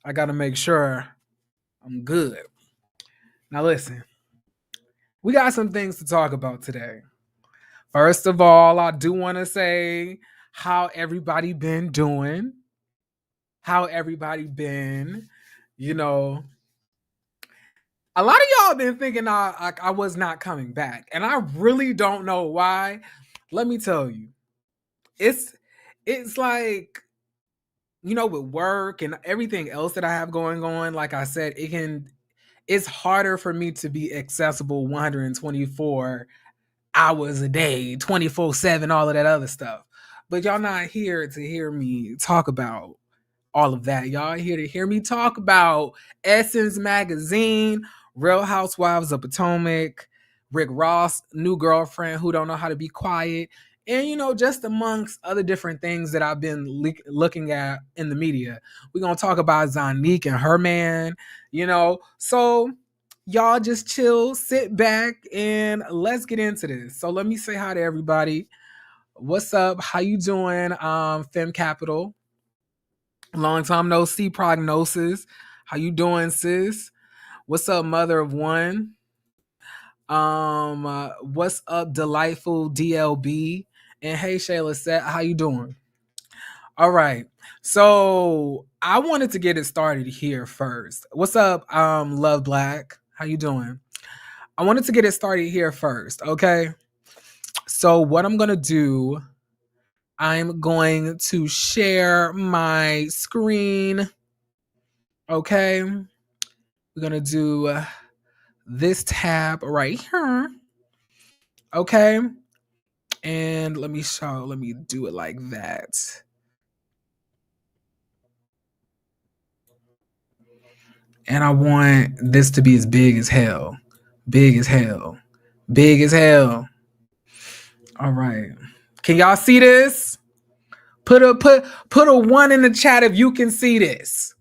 I got to make sure I'm good. Now, listen, we got some things to talk about today. First of all, I do want to say how everybody been doing, how everybody been, you know. A lot of y'all been thinking I was not coming back, and I really don't know why. Let me tell you, it's it's like with work and everything else that I have going on. Like I said, it's harder for me to be accessible 124 hours a day, 24/7, all of that other stuff. But y'all not here to hear me talk about all of that. Y'all here to hear me talk about Essence Magazine, Real Housewives of Potomac, Rick Ross' new girlfriend who don't know how to be quiet, and just amongst other different things that I've been looking at in the media. We're gonna talk about Zanique and her man, So y'all just chill, sit back, and let's get into this. So let me say hi to everybody. What's up? How you doing, Fem Capital? Long time no see, Prognosis. How you doing, sis? What's up, mother of one? What's up, delightful DLB? And hey, Shayla Set, how you doing? All right. So I wanted to get it started here first. What's up, Love Black? How you doing? I wanted to get it started here first, okay? So what I'm gonna do, I'm going to share my screen. Okay. We're gonna do this tab right here. Okay. And let me do it like that. And I want this to be as big as hell. Big as hell. Big as hell. All right. Can y'all see this? Put a one in the chat if you can see this.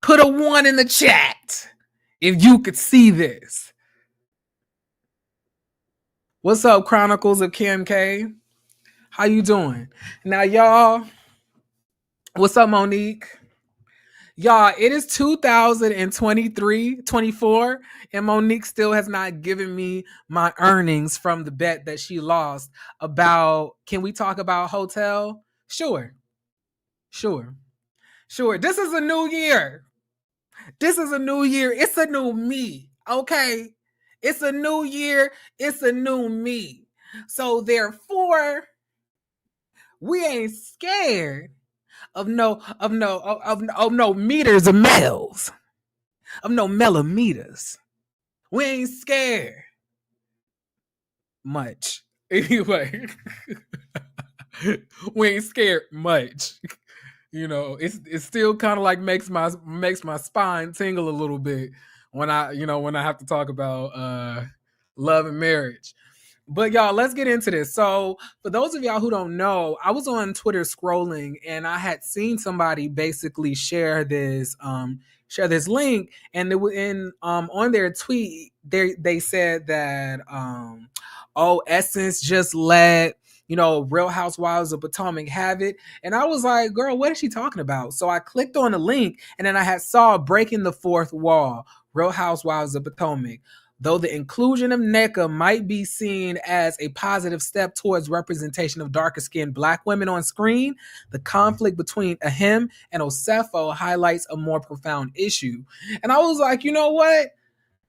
Put a one in the chat if you could see this. What's up, Chronicles of Kim K? How you doing? Now, y'all, what's up, Monique? Y'all, it is 2023, 24, and Monique still has not given me my earnings from the bet that she lost about, can we talk about hotel? Sure. Sure. Sure. This is a new year. This is a new year. It's a new me. Okay. It's a new year. It's a new me. So therefore, we ain't scared of no meters of males. Of no millimeters. We ain't scared much. Anyway. We ain't scared much. It still kind of like makes my spine tingle a little bit when I have to talk about love and marriage. But y'all, let's get into this. So for those of y'all who don't know, I was on Twitter scrolling and I had seen somebody basically share this link, and on their tweet they said that Essence just let Real Housewives of Potomac have it. And I was like, girl, what is she talking about? So I clicked on the link and then I had saw Breaking the Fourth Wall, Real Housewives of Potomac. Though the inclusion of NECA might be seen as a positive step towards representation of darker-skinned Black women on screen, the conflict between Ahem and Osefo highlights a more profound issue. And I was like, you know what?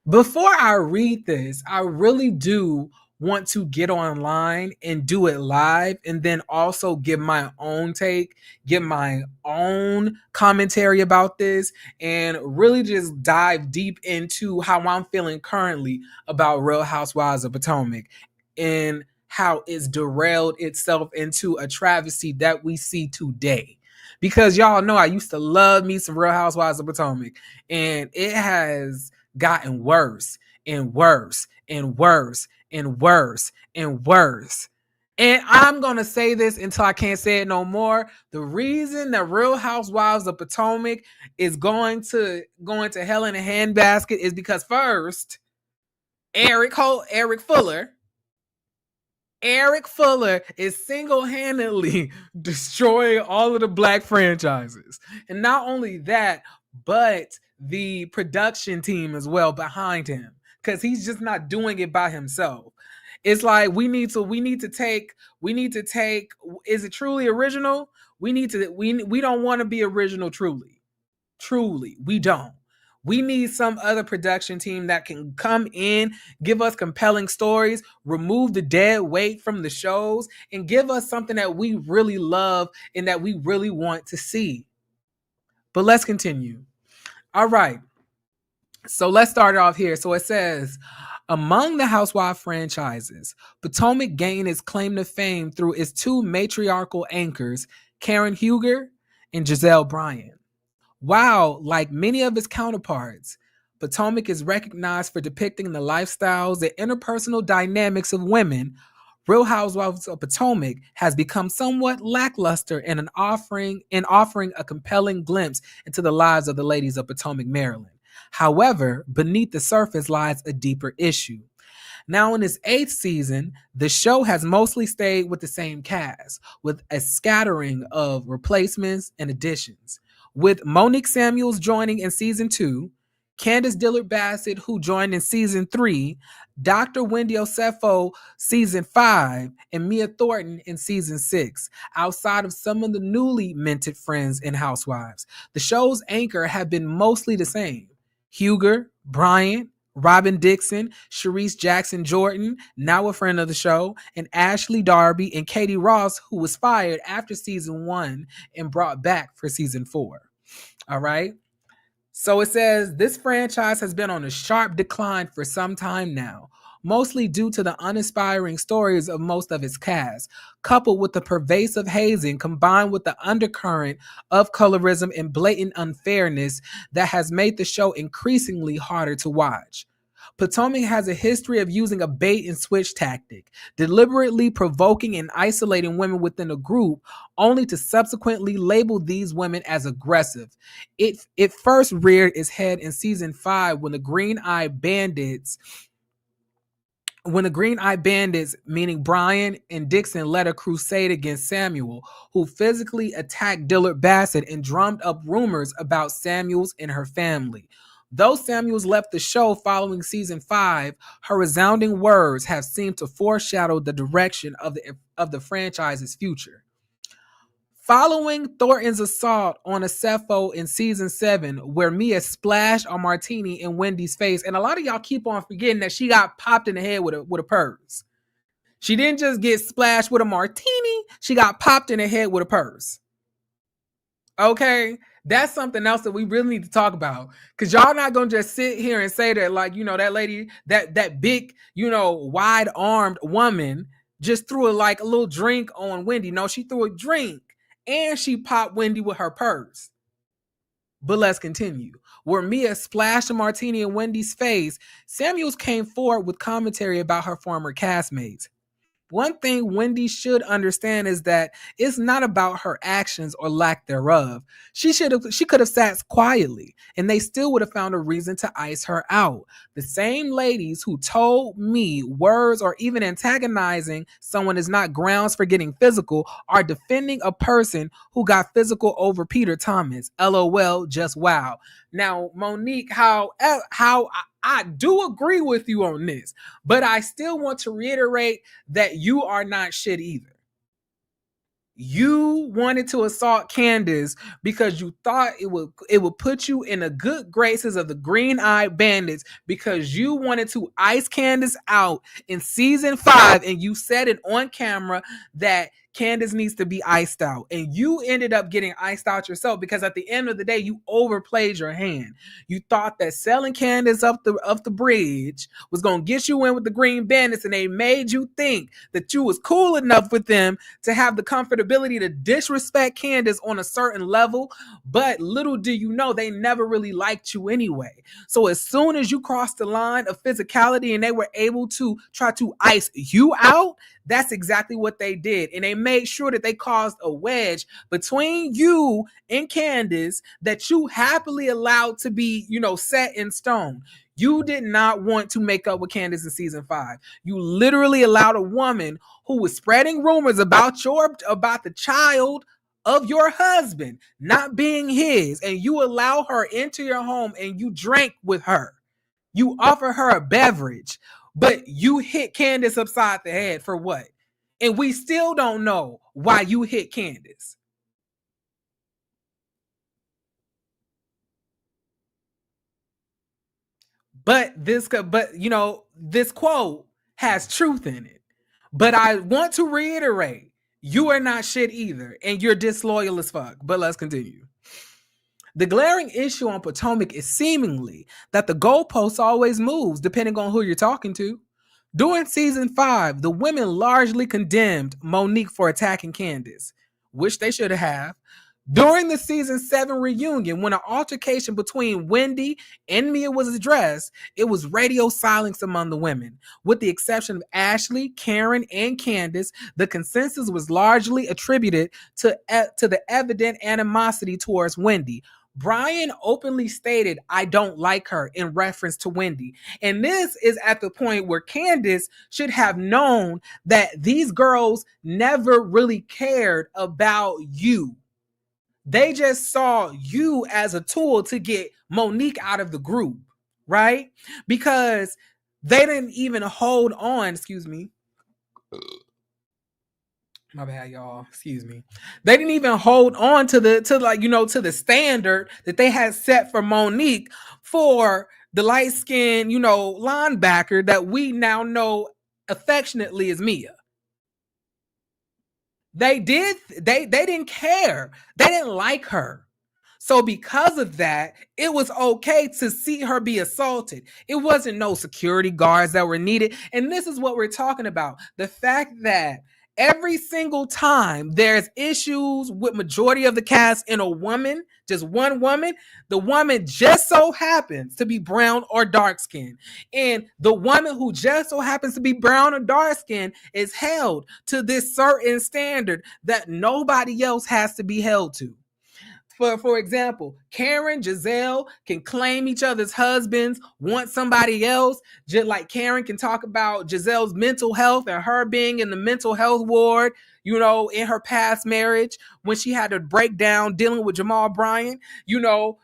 Before I read this, I really do want to get online and do it live, and then also give my own take, give my own commentary about this, and really just dive deep into how I'm feeling currently about Real Housewives of Potomac and how it's derailed itself into a travesty that we see today. Because y'all know I used to love me some Real Housewives of Potomac, and it has gotten worse and worse and worse and worse and worse. And I'm going to say this until I can't say it no more. The reason that Real Housewives of Potomac is going to hell in a handbasket is because first, Eric Fuller Eric Fuller is single-handedly destroying all of the black franchises. And not only that, but the production team as well behind him. Because he's just not doing it by himself. It's like we need to take, is it truly original? We don't want to be original truly. Truly, we don't. We need some other production team that can come in, give us compelling stories, remove the dead weight from the shows, and give us something that we really love and that we really want to see. But let's continue. All right. So let's start off here. So it says, among the Housewife franchises, Potomac gained its claim to fame through its two matriarchal anchors, Karen Huger and Giselle Bryant. While, like many of its counterparts, Potomac is recognized for depicting the lifestyles and interpersonal dynamics of women, Real Housewives of Potomac has become somewhat lackluster in offering a compelling glimpse into the lives of the ladies of Potomac, Maryland. However, beneath the surface lies a deeper issue. Now, in its 8th season, the show has mostly stayed with the same cast, with a scattering of replacements and additions. With Monique Samuels joining in season 2, Candace Dillard Bassett, who joined in season 3, Dr. Wendy Osefo season 5, and Mia Thornton in season 6, outside of some of the newly minted friends in Housewives. The show's anchor have been mostly the same. Huger, Bryant, Robin Dixon, Sharice Jackson Jordan, now a friend of the show, and Ashley Darby and Katie Ross, who was fired after season 1 and brought back for season 4. All right. So it says this franchise has been on a sharp decline for some time now, mostly due to the uninspiring stories of most of its cast, coupled with the pervasive hazing combined with the undercurrent of colorism and blatant unfairness that has made the show increasingly harder to watch. Potomac has a history of using a bait and switch tactic, deliberately provoking and isolating women within a group, only to subsequently label these women as aggressive. It first reared its head in season 5 when the Green Eye Bandits, meaning Brian and Dixon, led a crusade against Samuel, who physically attacked Dillard Bassett and drummed up rumors about Samuels and her family. Though Samuels left the show following season 5, her resounding words have seemed to foreshadow the direction of the franchise's future. Following Thornton's assault on Osefo in season 7, where Mia splashed a martini in Wendy's face, and a lot of y'all keep on forgetting that she got popped in the head with a purse. She didn't just get splashed with a martini, she got popped in the head with a purse. Okay? That's something else that we really need to talk about, because y'all not gonna just sit here and say that, like, you know, that lady, that big, you know, wide-armed woman just threw a little drink on Wendy. No, she threw a drink and she popped Wendy with her purse. But let's continue. Where Mia splashed a martini in Wendy's face, Samuels came forward with commentary about her former castmates. One thing Wendy should understand is that it's not about her actions or lack thereof. She could have sat quietly and they still would have found a reason to ice her out. The same ladies who told me words or even antagonizing someone is not grounds for getting physical are defending a person who got physical over Peter Thomas. LOL, just wow. Now, Monique, how I do agree with you on this, but I still want to reiterate that you are not shit either. You wanted to assault Candace because you thought it would put you in the good graces of the Green Eye Bandits, because you wanted to ice Candace out in season 5, and you said it on camera that Candace needs to be iced out, and you ended up getting iced out yourself, because at the end of the day you overplayed your hand. You thought that selling Candace up the bridge was going to get you in with the Green Bandits, and they made you think that you was cool enough with them to have the comfortability to disrespect Candace on a certain level. But little do you know, they never really liked you anyway. So as soon as you crossed the line of physicality and they were able to try to ice you out, that's exactly what they did. And they made sure that they caused a wedge between you and Candace that you happily allowed to be, set in stone. You did not want to make up with Candace in season 5. You literally allowed a woman who was spreading rumors about the child of your husband not being his, and you allow her into your home and you drank with her. You offer her a beverage, but you hit Candace upside the head for what? And we still don't know why you hit Candace. But this quote has truth in it. But I want to reiterate, you are not shit either, and you're disloyal as fuck. But let's continue. The glaring issue on Potomac is seemingly that the goalpost always moves depending on who you're talking to. During season 5, the women largely condemned Monique for attacking Candace, which they should have. During the season 7 reunion, when an altercation between Wendy and Mia was addressed, it was radio silence among the women. With the exception of Ashley, Karen, and Candace, the consensus was largely attributed to the evident animosity towards Wendy. Brian openly stated, "I don't like her," in reference to Wendy. And this is at the point where Candace should have known that these girls never really cared about you. They just saw you as a tool to get Monique out of the group, right? Because they didn't even hold on, excuse me. My bad, y'all. Excuse me. They didn't even hold on to the standard that they had set for Monique for the light-skinned, linebacker that we now know affectionately as Mia. They didn't care. They didn't like her. So because of that, it was okay to see her be assaulted. It wasn't no security guards that were needed. And this is what we're talking about. The fact that every single time there's issues with majority of the cast in a woman, just one woman, the woman just so happens to be brown or dark skinned. And the woman who just so happens to be brown or dark skinned is held to this certain standard that nobody else has to be held to. For example, Karen, Giselle can claim each other's husbands, want somebody else. Just like Karen can talk about Giselle's mental health and her being in the mental health ward, in her past marriage when she had to break down dealing with Jamal Bryant.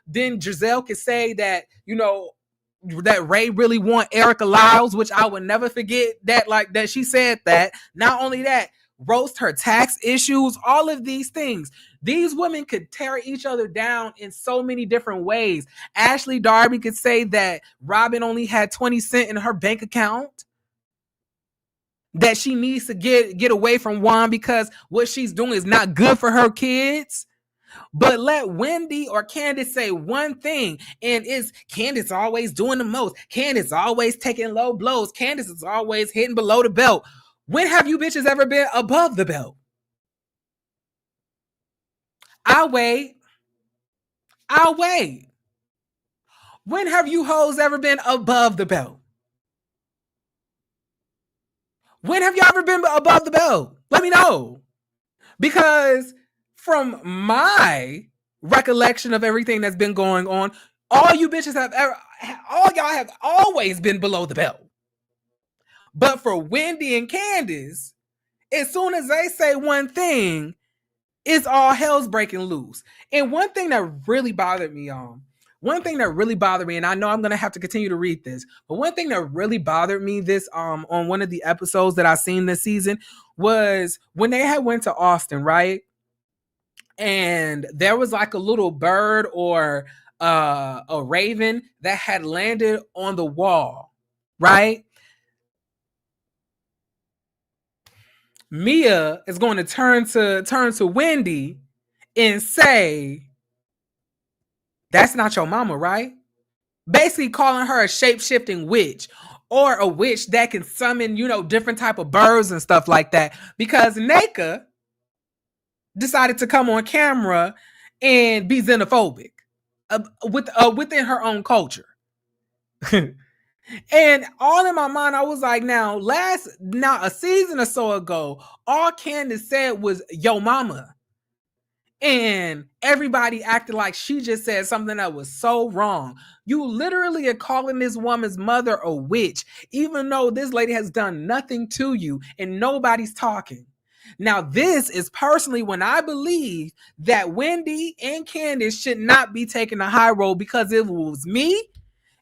Then Giselle can say that, that Ray really want Erica Lyles, which I would never forget that she said that. Not only that, roast her tax issues, all of these things. These women could tear each other down in so many different ways. Ashley Darby could say that Robin only had 20 cents in her bank account, that she needs to get away from Juan because what she's doing is not good for her kids. But let Wendy or Candace say one thing, and it's Candace always doing the most. Candace always taking low blows. Candace is always hitting below the belt. When have you bitches ever been above the belt? I'll wait. When have you hoes ever been above the belt? When have you ever been above the belt? Let me know. Because from my recollection of everything that's been going on, all y'all have always been below the belt. But for Wendy and Candace, as soon as they say one thing, it's all hell's breaking loose. And one thing that really bothered me, and I know I'm gonna have to continue to read this, but one thing that really bothered me on one of the episodes that I seen this season was when they had went to Austin, right? And there was like a little bird or a raven that had landed on the wall, right? Mia is going to turn to Wendy and say, "That's not your mama, right?" Basically calling her a shape-shifting witch, or a witch that can summon, different type of birds and stuff like that. Because Neka decided to come on camera and be xenophobic within her own culture. And all in my mind, I was like, now a season or so ago, all Candace said was yo mama. And everybody acted like she just said something that was so wrong. You literally are calling this woman's mother a witch, even though this lady has done nothing to you and nobody's talking. Now, this is personally when I believe that Wendy and Candace should not be taking the high road, because if it was me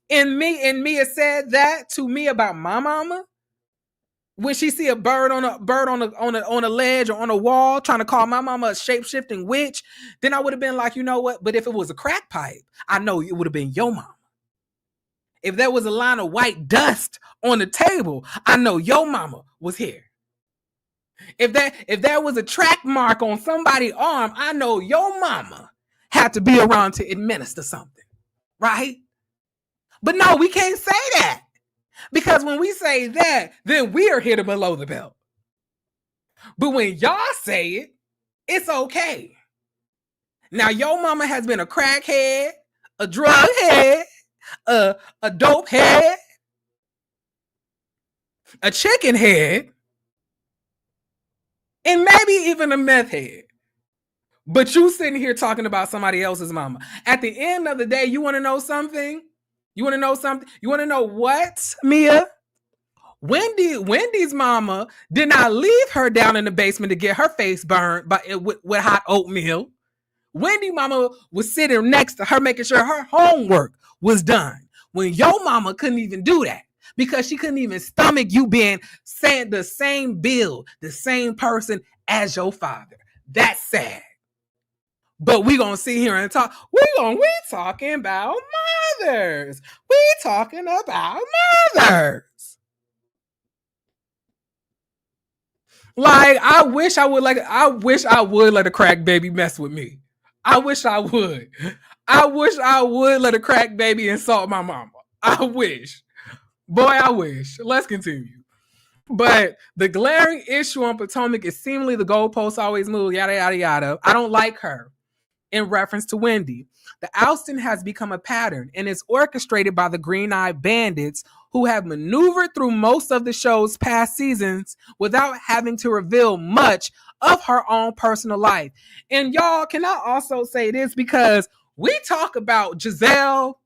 and Mia said that to me about my mama, when she see a bird on a ledge or on a wall trying to call my mama a shape-shifting witch, then I would have been like, you know what? But if it was a crack pipe, I know it would have been your mama. If there was a line of white dust on the table, I know your mama was here. If there was a track mark on somebody's arm, I know your mama had to be around to administer something, right? But no, we can't say that. Because when we say that, then we are hidden below the belt. But when y'all say it, it's okay. Now, your mama has been a crackhead, a drug head, a dope head, a chicken head, and maybe even a meth head. But you sitting here talking about somebody else's mama. At the end of the day, you want to know something? You want to know something? You want to know what, Mia? Wendy's mama did not leave her down in the basement to get her face burned with hot oatmeal. Wendy mama was sitting next to her, making sure her homework was done. When your mama couldn't even do that, because she couldn't even stomach you being saying the same build, the same person as your father. That's sad. But we gonna sit here and talk. We talking about mothers. We talking about mothers. Like, I wish I would let a crack baby mess with me. I wish I would. I wish I would let a crack baby insult my mama. I wish. Boy, I wish. Let's continue. But the glaring issue on Potomac is seemingly the goalposts always move, yada, yada, yada. I don't like her, in reference to Wendy. The ousting has become a pattern and is orchestrated by the Green-Eyed Bandits, who have maneuvered through most of the show's past seasons without having to reveal much of her own personal life. And y'all, can I also say this? Because we talk about Giselle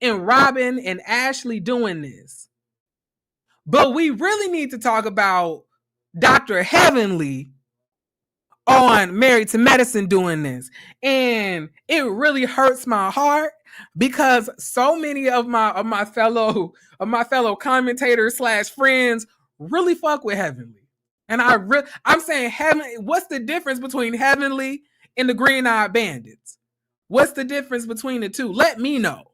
and Robin and Ashley doing this, but we really need to talk about Dr. Heavenly on Married to Medicine doing this. And it really hurts my heart, because so many of my fellow commentators / friends really fuck with Heavenly. And I'm saying, Heavenly, what's the difference between Heavenly and the Green-Eyed Bandits? What's the difference between the two? Let me know.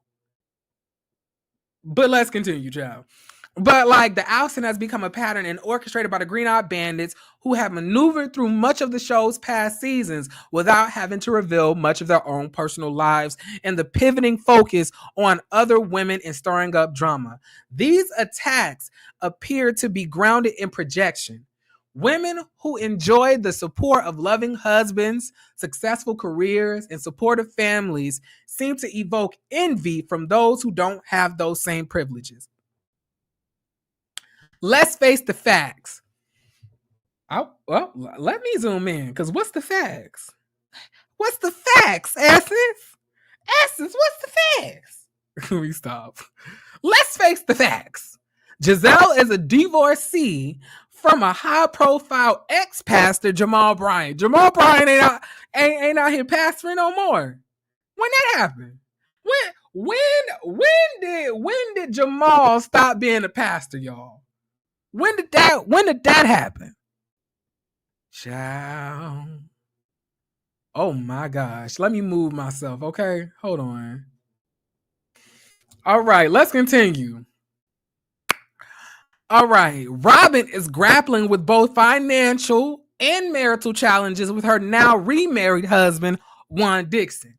But let's continue, child. But like, the ousting has become a pattern and orchestrated by the Green-Eyed Bandits, who have maneuvered through much of the show's past seasons without having to reveal much of their own personal lives, and the pivoting focus on other women and stirring up drama. These attacks appear to be grounded in projection. Women who enjoy the support of loving husbands, successful careers, and supportive families seem to evoke envy from those who don't have those same privileges. Let's face the facts. Well, let me zoom in, because what's the facts? What's the facts, Essence? Essence, what's the facts? Let me stop. Let's face the facts. Giselle is a divorcee from a high-profile ex-pastor, Jamal Bryant. Jamal Bryant ain't out here pastoring no more. When that happened? When did Jamal stop being a pastor, y'all? When did that happen? Child. Oh my gosh. Let me move myself, okay? Hold on. All right, let's continue. All right. Robin is grappling with both financial and marital challenges with her now remarried husband, Juan Dixon.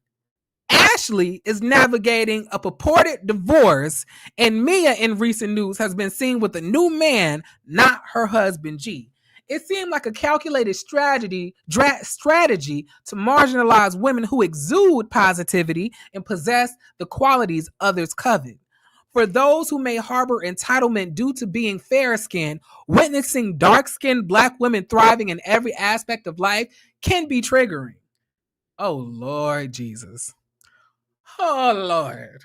Ashley is navigating a purported divorce, and Mia in recent news has been seen with a new man, not her husband, G. It seemed like a calculated strategy to marginalize women who exude positivity and possess the qualities others covet. For those who may harbor entitlement due to being fair skinned, witnessing dark skinned Black women thriving in every aspect of life can be triggering. Oh, Lord Jesus. Oh, Lord.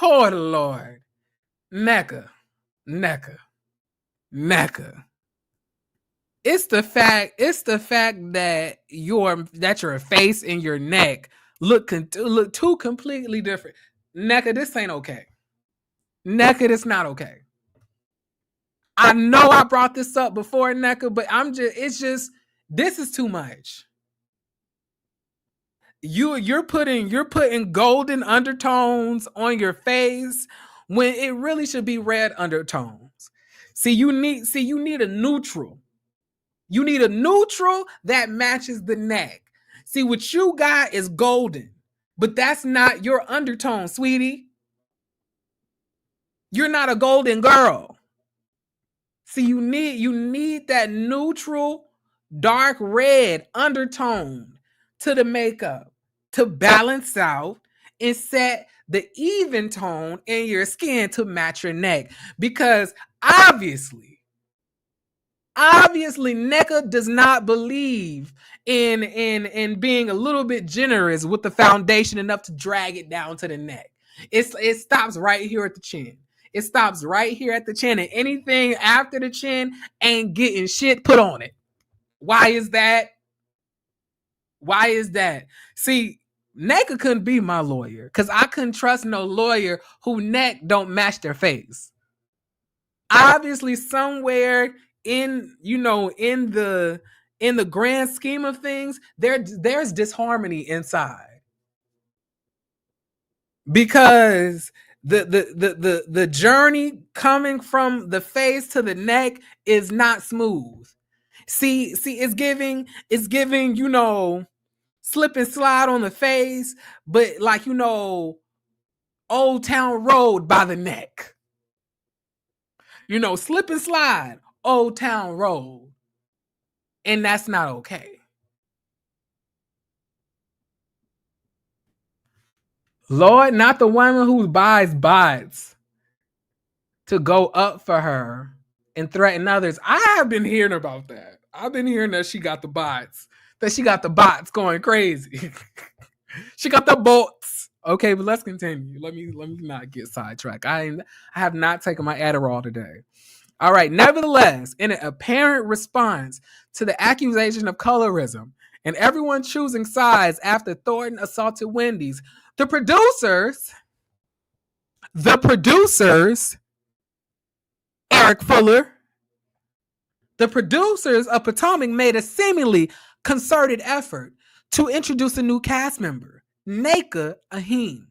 Oh, Lord. NECA. NECA. NECA. It's the fact that your face and your neck look two completely different. NECA, this ain't okay. NECA, this not okay. I know I brought this up before, NECA, but this is too much. You're putting golden undertones on your face when it really should be red undertones. You need a neutral. You need a neutral that matches the neck. See, what you got is golden, but that's not your undertone, sweetie. You're not a golden girl. See, you need that neutral, dark red undertone to the makeup to balance out and set the even tone in your skin to match your neck. Because obviously NECA does not believe in being a little bit generous with the foundation enough to drag it down to the neck. It stops right here at the chin. It stops right here at the chin, and anything after the chin ain't getting shit put on it. Why is that? Why is that? See, NECA couldn't be my lawyer because I couldn't trust no lawyer who neck don't match their face. Obviously, somewhere in the grand scheme of things, there's disharmony inside. Because the journey coming from the face to the neck is not smooth. See, it's giving, slip and slide on the face, but Old Town Road by the neck. Slip and slide, Old Town Road. And that's not okay. Lord, not the woman who buys bots to go up for her and threaten others. I have been hearing about that. I've been hearing that she got the bots. That she got the bots going crazy. She got the bots. Okay, but let's continue. Let me not get sidetracked. I have not taken my Adderall today. All right. Nevertheless, in an apparent response to the accusation of colorism and everyone choosing sides after Thornton assaulted Wendy's, the producers, Eric Fuller, the producers of Potomac made a seemingly concerted effort to introduce a new cast member, Neka Ahim,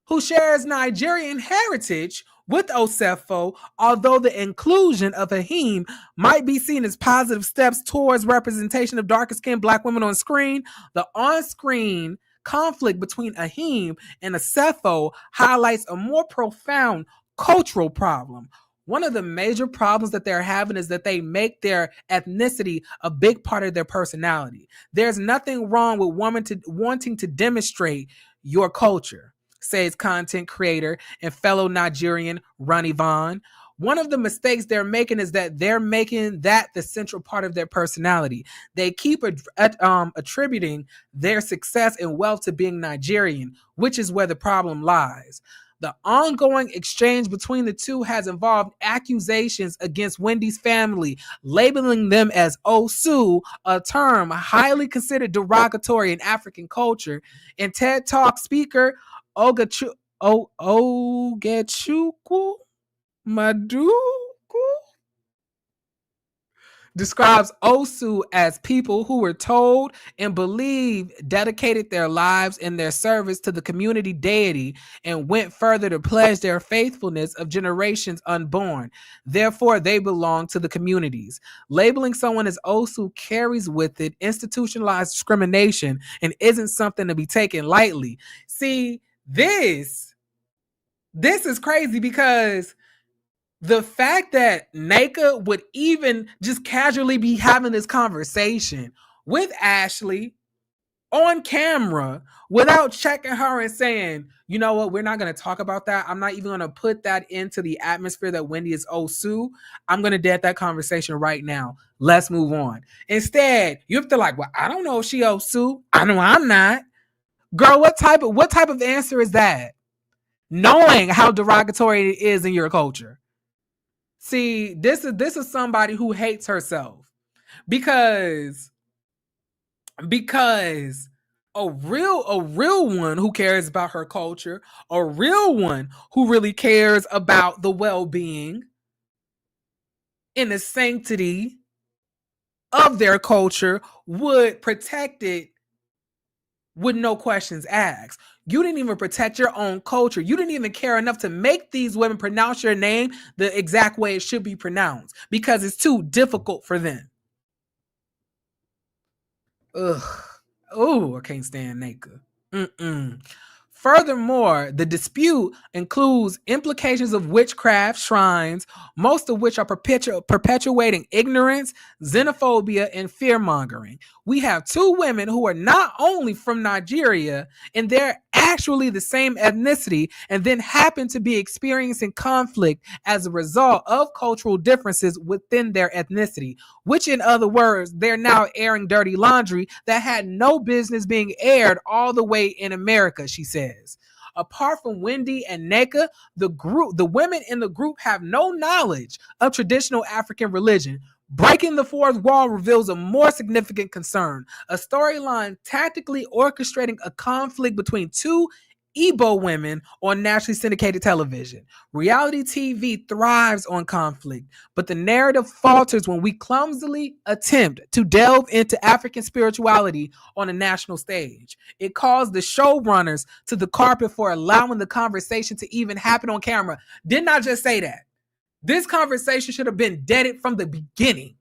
who shares Nigerian heritage with Osefo, although the inclusion of Ahim might be seen as positive steps towards representation of darker-skinned Black women on screen. The on-screen conflict between Ahim and Osefo highlights a more profound cultural problem. One of the major problems that they're having is that they make their ethnicity a big part of their personality. There's nothing wrong with wanting to demonstrate your culture, says content creator and fellow Nigerian Ronnie Vaughn. One of the mistakes they're making is that they're making that the central part of their personality. They keep attributing their success and wealth to being Nigerian, which is where the problem lies. The ongoing exchange between the two has involved accusations against Wendy's family, labeling them as Osu, a term highly considered derogatory in African culture. And TED Talk speaker Ogechukwu Madugu describes Osu as people who were told and believed dedicated their lives and their service to the community deity and went further to pledge their faithfulness of generations unborn. Therefore, they belong to the communities. Labeling someone as Osu carries with it institutionalized discrimination and isn't something to be taken lightly. See, this is crazy because the fact that Neka would even just casually be having this conversation with Ashley on camera without checking her and saying, you know what, we're not going to talk about that. I'm not even going to put that into the atmosphere that Wendy is Osu. I'm going to dead that conversation right now. Let's move on. Instead, you have to like, well, I don't know if she Osu. I know I'm not. Girl, what type of answer is that? Knowing how derogatory it is in your culture. See, this is somebody who hates herself because a real one who cares about her culture, a real one who really cares about the well-being and the sanctity of their culture would protect it with no questions asked. You didn't even protect your own culture. You didn't even care enough to make these women pronounce your name the exact way it should be pronounced because it's too difficult for them. Ugh. Oh, I can't stand Naka. Furthermore, the dispute includes implications of witchcraft shrines, most of which are perpetuating ignorance, xenophobia, and fear-mongering. We have two women who are not only from Nigeria, and they're actually the same ethnicity, and then happen to be experiencing conflict as a result of cultural differences within their ethnicity, which in other words, they're now airing dirty laundry that had no business being aired all the way in America, she says. Apart from Wendy and Neka, the women in the group have no knowledge of traditional African religion. Breaking the fourth wall reveals a more significant concern, a storyline tactically orchestrating a conflict between two Igbo women on nationally syndicated television. Reality TV thrives on conflict, but the narrative falters when we clumsily attempt to delve into African spirituality on a national stage. It calls the showrunners to the carpet for allowing the conversation to even happen on camera. Didn't I just say that? This conversation should have been deaded from the beginning.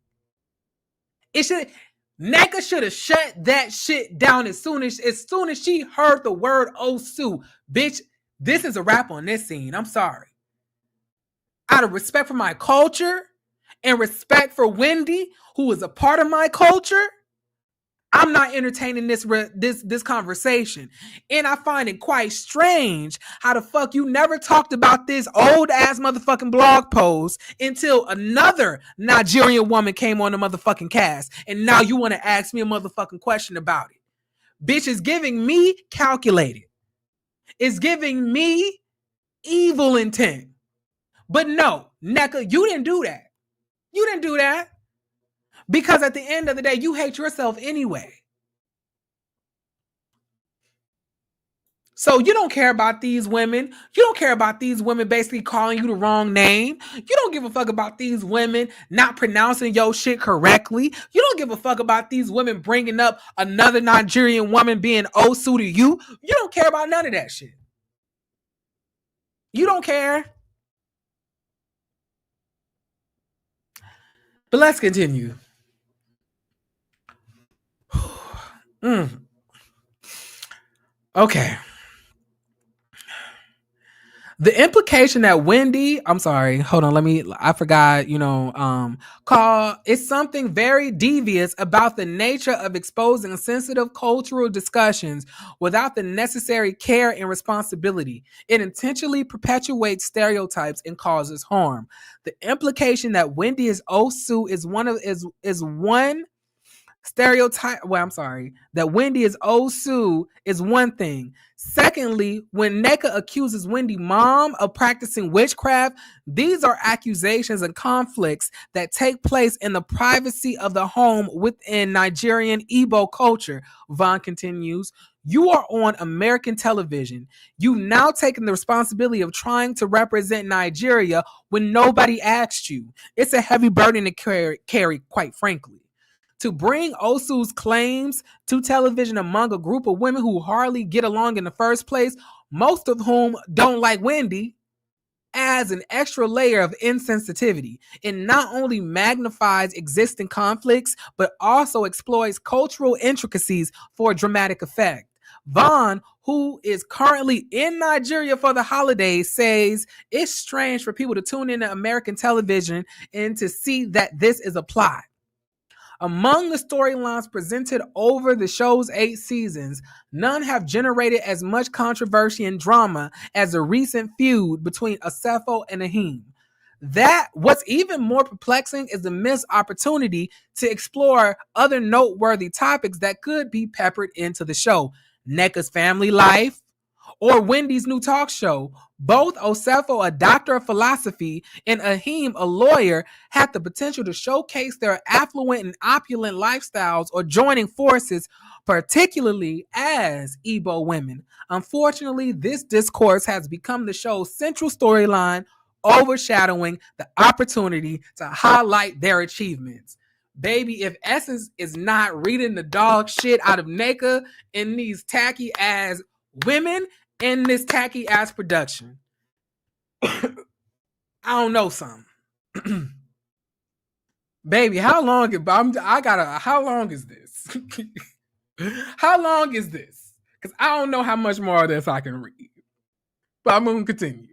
Neka should have shut that shit down as soon as she heard the word Osu. Bitch, this is a wrap on this scene. I'm sorry. Out of respect for my culture and respect for Wendy, who is a part of my culture, I'm not entertaining this conversation. And I find it quite strange how the fuck you never talked about this old ass motherfucking blog post until another Nigerian woman came on the motherfucking cast. And now you want to ask me a motherfucking question about it. Bitch, is giving me calculated. It's giving me evil intent. But no, Neka, you didn't do that. You didn't do that. Because at the end of the day, you hate yourself anyway. So you don't care about these women. You don't care about these women basically calling you the wrong name. You don't give a fuck about these women not pronouncing your shit correctly. You don't give a fuck about these women bringing up another Nigerian woman being Osu to you. You don't care about none of that shit. You don't care. But let's continue. Okay. The implication that Wendy, I'm sorry, hold on, I forgot, call it's something very devious about the nature of exposing sensitive cultural discussions without the necessary care and responsibility. It intentionally perpetuates stereotypes and causes harm. The implication that Wendy is Osu is one stereotype. Well, I'm sorry, that Wendy is Osu is one thing. Secondly, when Neka accuses Wendy mom of practicing witchcraft, these are accusations and conflicts that take place in the privacy of the home within Nigerian Igbo culture. Vaughn continues. You are on American television. You now taking the responsibility of trying to represent Nigeria when nobody asked you. It's a heavy burden to carry, quite frankly. To bring Osu's claims to television among a group of women who hardly get along in the first place, most of whom don't like Wendy, adds an extra layer of insensitivity. It not only magnifies existing conflicts, but also exploits cultural intricacies for dramatic effect. Vaughn, who is currently in Nigeria for the holidays, says it's strange for people to tune into American television and to see that this is a plot. Among the storylines presented over the show's 8 seasons, none have generated as much controversy and drama as the recent feud between Asefo and Ahim. That what's even more perplexing is the missed opportunity to explore other noteworthy topics that could be peppered into the show. Nneka's family life, or Wendy's new talk show. Both Osefo, a doctor of philosophy, and Ahim, a lawyer, had the potential to showcase their affluent and opulent lifestyles or joining forces, particularly as Igbo women. Unfortunately, this discourse has become the show's central storyline, overshadowing the opportunity to highlight their achievements. Baby, if Essence is not reading the dog shit out of Nneka and these tacky ass women in this tacky ass production, I don't know something. Baby, how long is this? How long is this? Because I don't know how much more of this I can read. But I'm going to continue.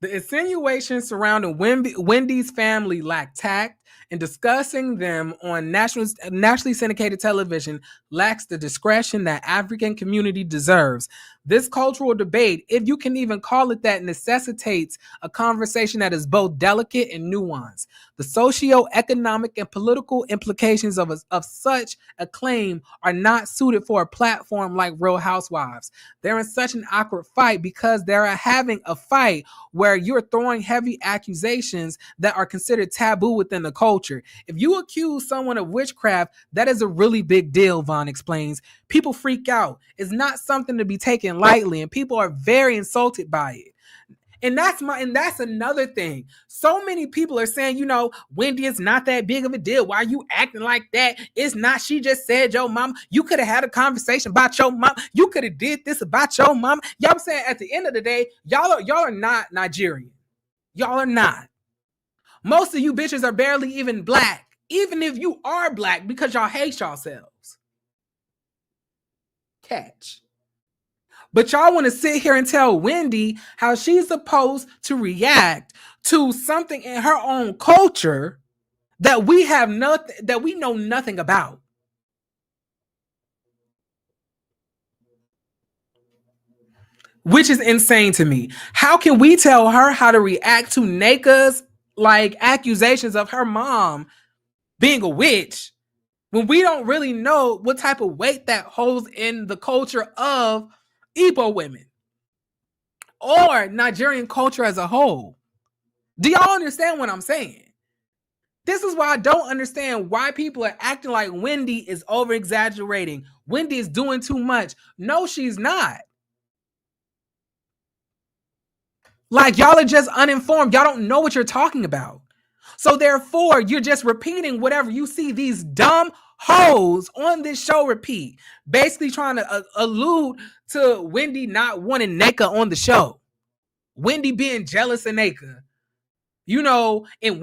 The insinuations surrounding Wendy's family lack tact, and discussing them on nationally syndicated television lacks the discretion that African community deserves. This cultural debate, if you can even call it that, necessitates a conversation that is both delicate and nuanced. The socio-economic and political implications of such a claim are not suited for a platform like Real Housewives. They're in such an awkward fight because they're having a fight where you're throwing heavy accusations that are considered taboo within the culture. If you accuse someone of witchcraft, that is a really big deal, Vaughn explains. People freak out. It's not something to be taken lightly, and people are very insulted by it. And that's another thing. So many people are saying, Wendy is not that big of a deal. Why are you acting like that? It's not. She just said your mama. You could have had a conversation about your mom. You could have did this about your mama. Y'all saying at the end of the day, y'all are not Nigerian. Y'all are not. Most of you bitches are barely even black. Even if you are black, because y'all hate yourselves. Catch. But y'all want to sit here and tell Wendy how she's supposed to react to something in her own culture that we know nothing about. Which is insane to me. How can we tell her how to react to Nneka's accusations of her mom being a witch when we don't really know what type of weight that holds in the culture of Igbo women or Nigerian culture as a whole? Do y'all understand what I'm saying? This is why I don't understand why people are acting like Wendy is over exaggerating. Wendy is doing too much. No, she's not. Y'all are just uninformed. Y'all don't know what you're talking about. So therefore, you're just repeating whatever you see these dumb hoes on this show repeat. Basically trying to allude to Wendy not wanting Nneka on the show. Wendy being jealous of Nneka. And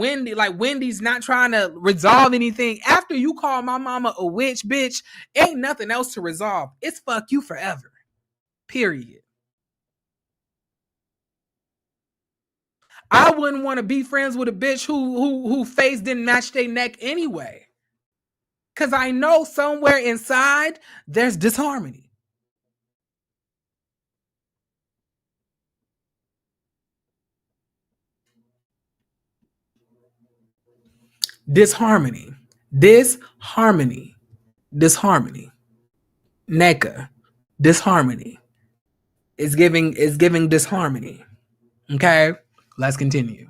Wendy's not trying to resolve anything. After you call my mama a witch, bitch, ain't nothing else to resolve. It's fuck you forever. Period. I wouldn't want to be friends with a bitch who face didn't match their neck anyway. Because I know somewhere inside there's disharmony. Disharmony. Nneka. Disharmony. It's giving disharmony. Okay? Let's continue.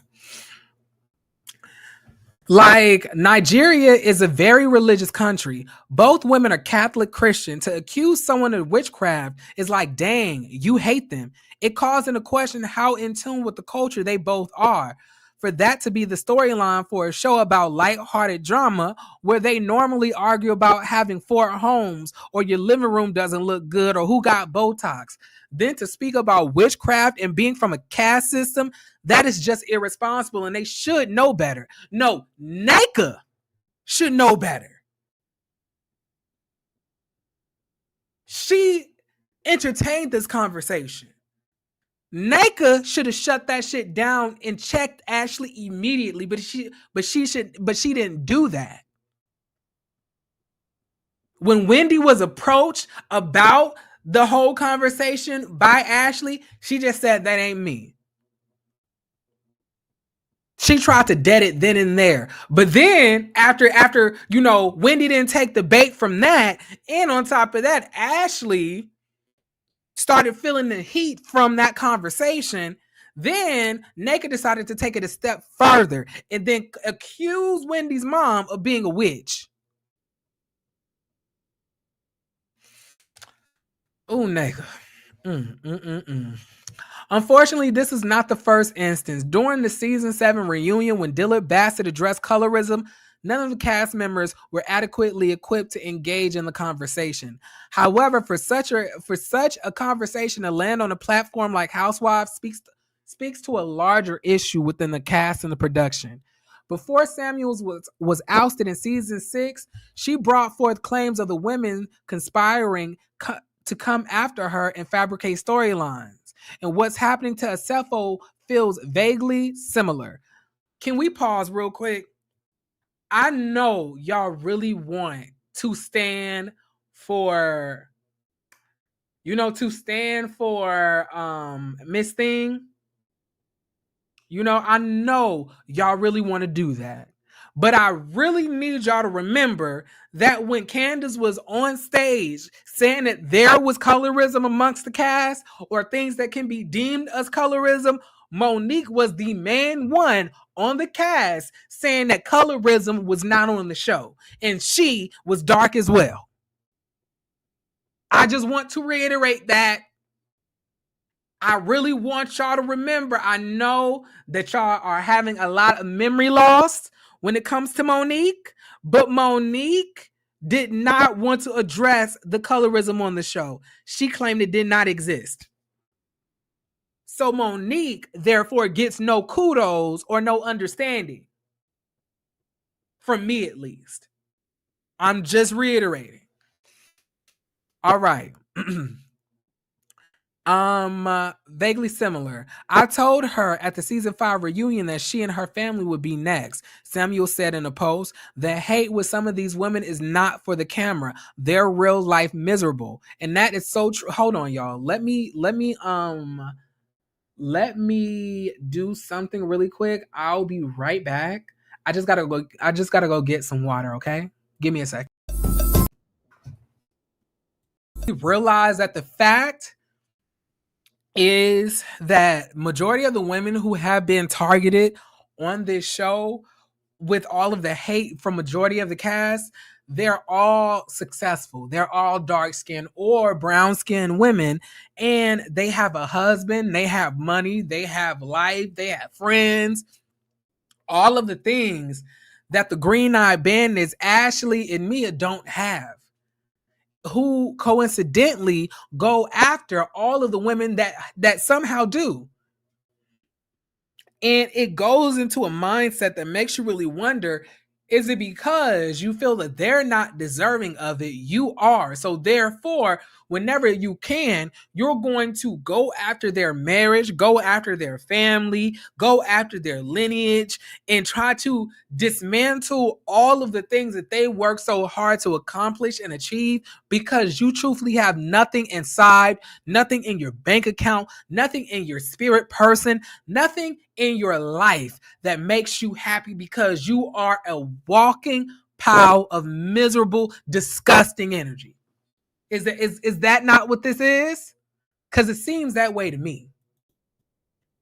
Nigeria is a very religious country. Both women are Catholic Christian. To accuse someone of witchcraft is like, dang, you hate them. It calls into question how in tune with the culture they both are. For that to be the storyline for a show about lighthearted drama where they normally argue about having 4 homes or your living room doesn't look good or who got Botox. Then to speak about witchcraft and being from a caste system, that is just irresponsible and they should know better. No, Nneka should know better. She entertained this conversation. Nneka should have shut that shit down and checked Ashley immediately, but she didn't do that. When Wendy was approached about the whole conversation by Ashley, she just said, that ain't me. She tried to dead it then and there. But then after Wendy didn't take the bait from that, and on top of that, Ashley started feeling the heat from that conversation. Then Naked decided to take it a step further and then accuse Wendy's mom of being a witch. Oh, Naked. Unfortunately, this is not the first instance. During the season 7 reunion, when Dillard Bassett addressed colorism, none of the cast members were adequately equipped to engage in the conversation. However, for such a conversation to land on a platform like Housewives speaks to a larger issue within the cast and the production. Before Samuels was ousted in season 6, she brought forth claims of the women conspiring to come after her and fabricate storylines. And what's happening to Asefo feels vaguely similar. Can we pause real quick? I know y'all really want to stand for, Miss Thing. I know y'all really want to do that. But I really need y'all to remember that when Candace was on stage saying that there was colorism amongst the cast or things that can be deemed as colorism, Monique was the main one on the cast saying that colorism was not on the show. And she was dark as well. I just want to reiterate that. I really want y'all to remember, I know that y'all are having a lot of memory loss when it comes to Monique, but Monique did not want to address the colorism on the show. She claimed it did not exist. So Monique, therefore, gets no kudos or no understanding. From me, at least. I'm just reiterating. All right. Vaguely similar. I told her at the season 5 reunion that she and her family would be next. Samuel said in a post, the hate with some of these women is not for the camera. They're real life miserable. And that is so true. Hold on, y'all. Let me do something really quick. I'll be right back. I just gotta go get some water, okay? Give me a sec. Realize that the fact is that majority of the women who have been targeted on this show with all of the hate from majority of the cast, they're all successful. They're all dark-skinned or brown-skinned women, and they have a husband, they have money, they have life, they have friends, all of the things that the green-eyed bandits, Ashley and Mia, don't have, who coincidentally go after all of the women that somehow do. And it goes into a mindset that makes you really wonder, is it because you feel that they're not deserving of it? You are. So therefore, whenever you can, you're going to go after their marriage, go after their family, go after their lineage, and try to dismantle all of the things that they work so hard to accomplish and achieve, because you truthfully have nothing inside, nothing in your bank account, nothing in your spirit person, nothing in your life that makes you happy, because you are a walking pile of miserable, disgusting energy. Is that not what this is? Because it seems that way to me.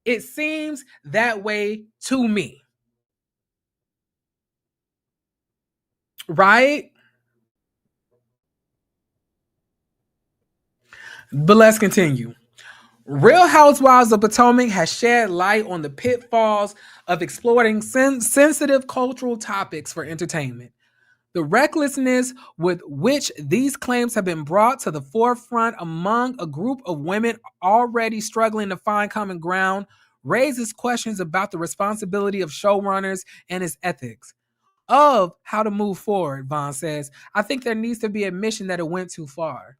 It seems that way to me. Right? But let's continue. Real Housewives of Potomac has shed light on the pitfalls of exploring sensitive cultural topics for entertainment. The recklessness with which these claims have been brought to the forefront among a group of women already struggling to find common ground raises questions about the responsibility of showrunners and its ethics. Of how to move forward, Vaughn says, I think there needs to be admission that it went too far.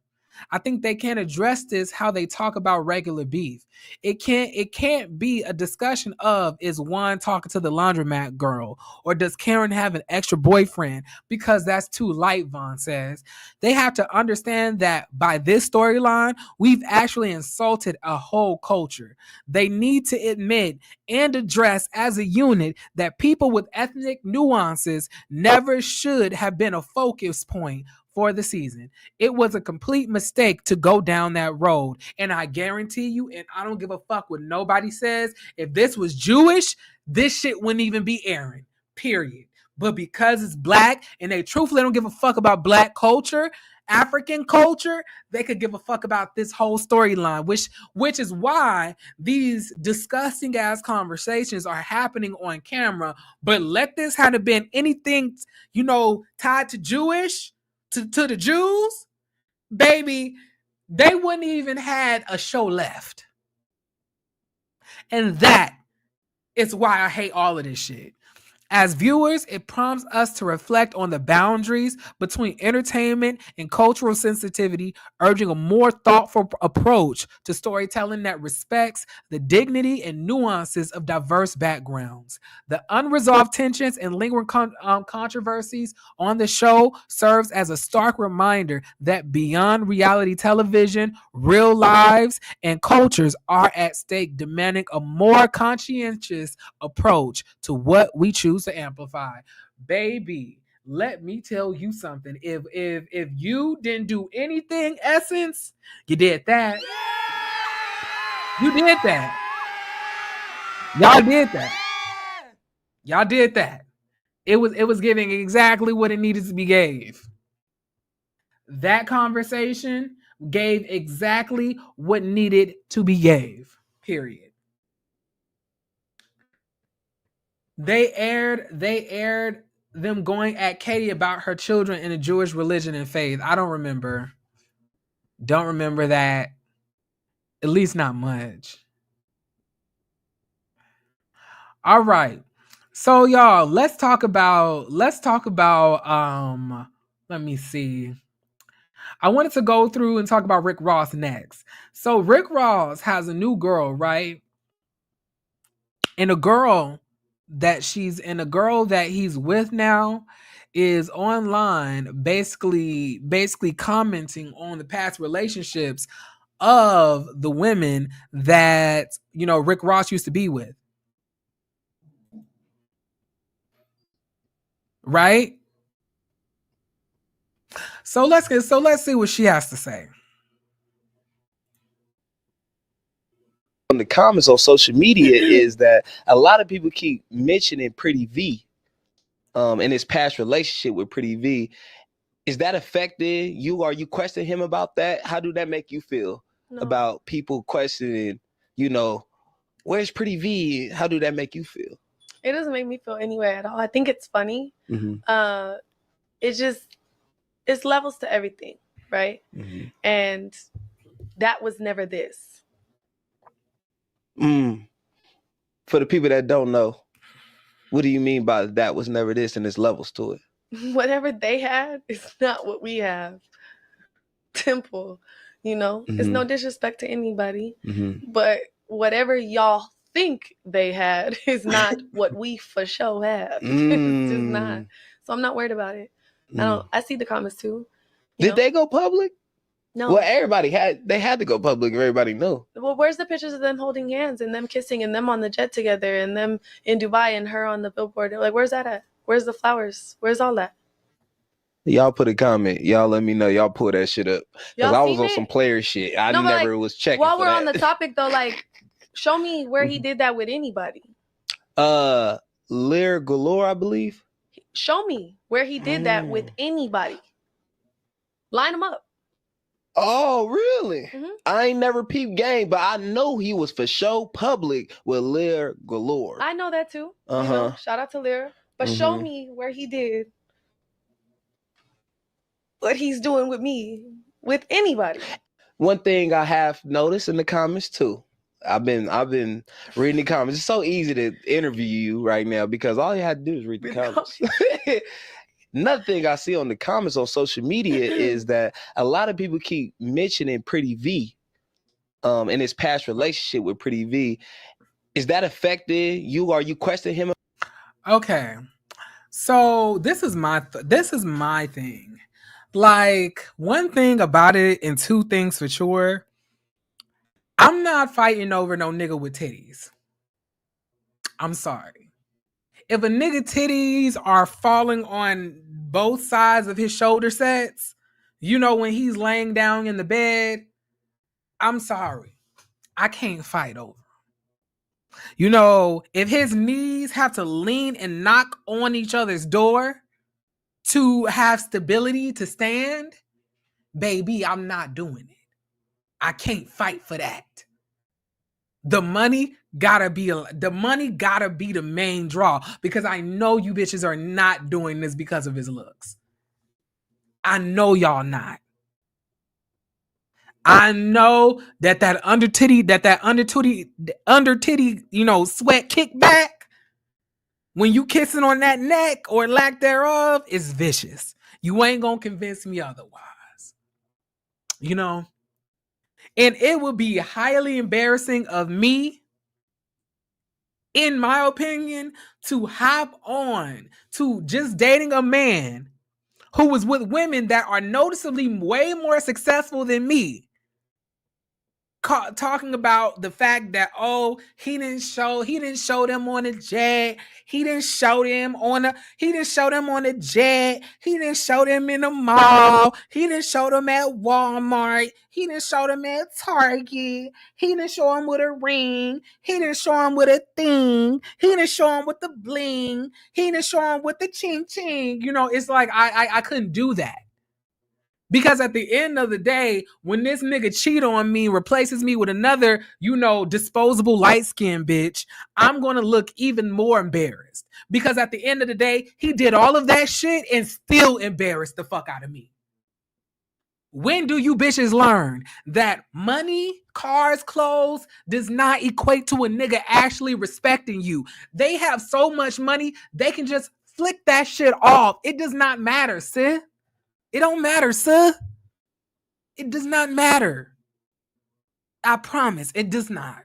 I think they can't address this how they talk about regular beef. It can't be a discussion of, is Juan talking to the laundromat girl, or does Karen have an extra boyfriend, because that's too light, Vaughn says. They have to understand that by this storyline, we've actually insulted a whole culture. They need to admit and address as a unit that people with ethnic nuances never should have been a focus point for the season. It was a complete mistake to go down that road. And I guarantee you, and I don't give a fuck what nobody says, if this was Jewish, this shit wouldn't even be airing. Period. But because it's black and they truthfully don't give a fuck about black culture, African culture, they could give a fuck about this whole storyline, which is why these disgusting ass conversations are happening on camera. But let this have been anything, tied to Jewish, to the Jews, baby, they wouldn't even had a show left. And that is why I hate all of this shit. As viewers, it prompts us to reflect on the boundaries between entertainment and cultural sensitivity, urging a more thoughtful approach to storytelling that respects the dignity and nuances of diverse backgrounds. The unresolved tensions and lingering controversies on the show serves as a stark reminder that beyond reality television, real lives and cultures are at stake, demanding a more conscientious approach to what we choose to amplify. Baby, let me tell you something. If you didn't do anything, Essence, you did that. You did that. Y'all did that. Y'all did that. It was giving exactly what it needed to be gave. That conversation gave exactly what needed to be gave. Period. They aired them going at Katie about her children in the Jewish religion and faith. I don't remember. Don't remember that. At least not much. All right. So y'all, let's talk about let me see. I wanted to go through and talk about Rick Ross next. So Rick Ross has a new girl, right? And a girl that he's with now is online basically commenting on the past relationships of the women that Rick Ross used to be with. Right? So let's see what she has to say. On the comments on social media is that a lot of people keep mentioning Pretty V in his past relationship with Pretty V. Is that affecting you? Are you questioning him about that? How do that make you feel about people questioning, where's Pretty V? How do that make you feel? It doesn't make me feel any way at all. I think it's funny. Mm-hmm. It's levels to everything, right? Mm-hmm. And that was never this. For the people that don't know, what do you mean by that was never this and there's levels to it? Whatever they had is not what we have. Simple, Mm-hmm. It's no disrespect to anybody, mm-hmm. but whatever y'all think they had is not what we for sure have. It's just not. So I'm not worried about it. I see the comments too. Did they go public? No. Well, they had to go public if everybody knew. Well, where's the pictures of them holding hands and them kissing and them on the jet together and them in Dubai and her on the billboard? Like, where's that at? Where's the flowers? Where's all that? Y'all put a comment. Y'all let me know. Y'all pull that shit up. Because I was on some player shit. I never was checking while for we're that. on the topic, though, like, show me where he did that with anybody. Lear Galore, I believe. Show me where he did that with anybody. Line them up. Oh, really? Mm-hmm. I ain't never peeped game, but I know he was for sure public with Lear Galore. I know that too. Uh-huh. Shout out to Lear. But show me where he did what he's doing with me, with anybody. One thing I have noticed in the comments too. I've been reading the comments. It's so easy to interview you right now because all you had to do is read the comments. Another thing I see on the comments on social media is that a lot of people keep mentioning Pretty V in his past relationship with Pretty V. Is that affecting you? Are you questioning him? Okay. So this is my thing. Like, one thing about it and two things for sure. I'm not fighting over no nigga with titties. I'm sorry. If a nigga titties are falling on both sides of his shoulder sets, you know, when he's laying down in the bed, I'm sorry. I can't fight over. You know, if his knees have to lean and knock on each other's door to have stability to stand, baby, I'm not doing it. I can't fight for that. The money gotta be the main draw, because I know you bitches are not doing this because of his looks. I know y'all not. I know that under titty, you know, sweat kickback when you kissing on that neck or lack thereof is vicious. You ain't gonna convince me otherwise. You know? And it would be highly embarrassing of me, in my opinion, to hop on to just dating a man who was with women that are noticeably way more successful than me, talking about the fact that, oh, he didn't show them on a jet. He didn't show them on a jet. He didn't show them in the mall. He didn't show them at Walmart. He didn't show them at Target. He didn't show them with a ring. He didn't show them with a thing. He didn't show them with the bling. He didn't show them with the ching ching. You know, it's like I couldn't do that. Because at the end of the day, when this nigga cheat on me, replaces me with another, you know, disposable light-skinned bitch, I'm going to look even more embarrassed. Because at the end of the day, he did all of that shit and still embarrassed the fuck out of me. When do you bitches learn that money, cars, clothes does not equate to a nigga actually respecting you? They have so much money, they can just flick that shit off. It does not matter, sis. It don't matter, sir. It does not matter. I promise, it does not.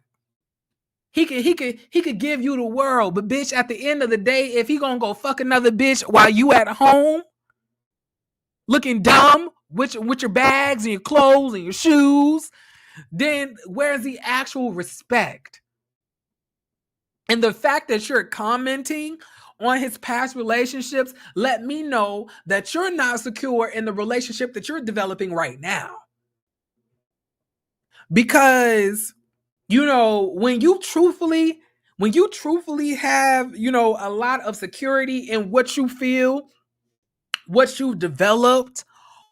He could give you the world, but bitch, at the end of the day, if he gonna go fuck another bitch while you at home, looking dumb with your bags and your clothes and your shoes, then where's the actual respect? And the fact that you're commenting on his past relationships let me know that you're not secure in the relationship that you're developing right now. Because, you know, when you truthfully have, you know, a lot of security in what you feel, what you've developed,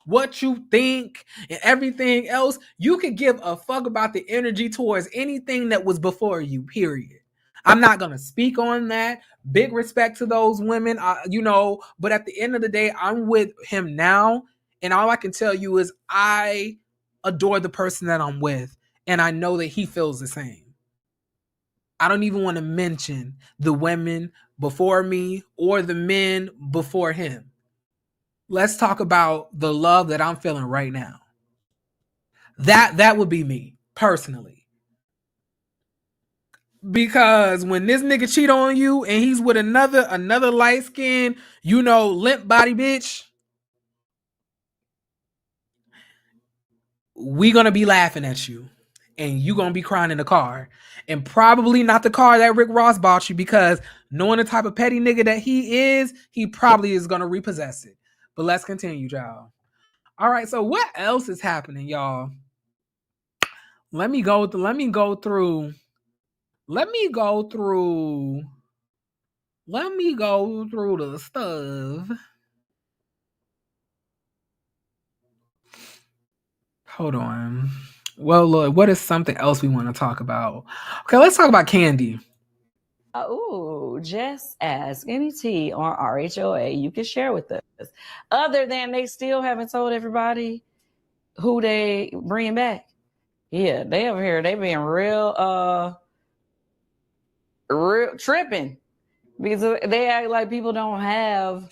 what you think, and everything else, you could give a fuck about the energy towards anything that was before you, period. I'm not going to speak on that. Big respect to those women, you know, but at the end of the day, I'm with him now. And all I can tell you is I adore the person that I'm with. And I know that he feels the same. I don't even want to mention the women before me or the men before him. Let's talk about the love that I'm feeling right now. That would be me, personally. Because when this nigga cheat on you and he's with another light skin, you know, limp body bitch, we gonna be laughing at you. And you gonna be crying in the car. And probably not the car that Rick Ross bought you, because knowing the type of petty nigga that he is, he probably is gonna repossess it. But let's continue, y'all. All right, so what else is happening, y'all? Let me go through the stuff. Hold on. Well, look, what is something else we want to talk about? Okay, let's talk about Candy. Just ask any tea on RHOA you can share with us. Other than they still haven't told everybody who they bring back. Yeah, they over here, they being real tripping, because they act like people don't have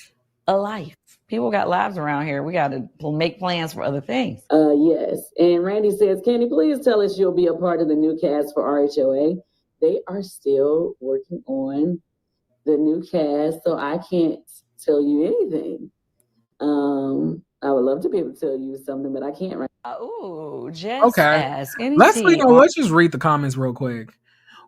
a life. People got lives around here. We got to make plans for other things. Yes. And Randy says, Candy, please tell us you'll be a part of the new cast for RHOA. They are still working on the new cast, so I can't tell you anything. I would love to be able to tell you something, but I can't right now. Oh, just Okay. ask. Let's just read the comments real quick.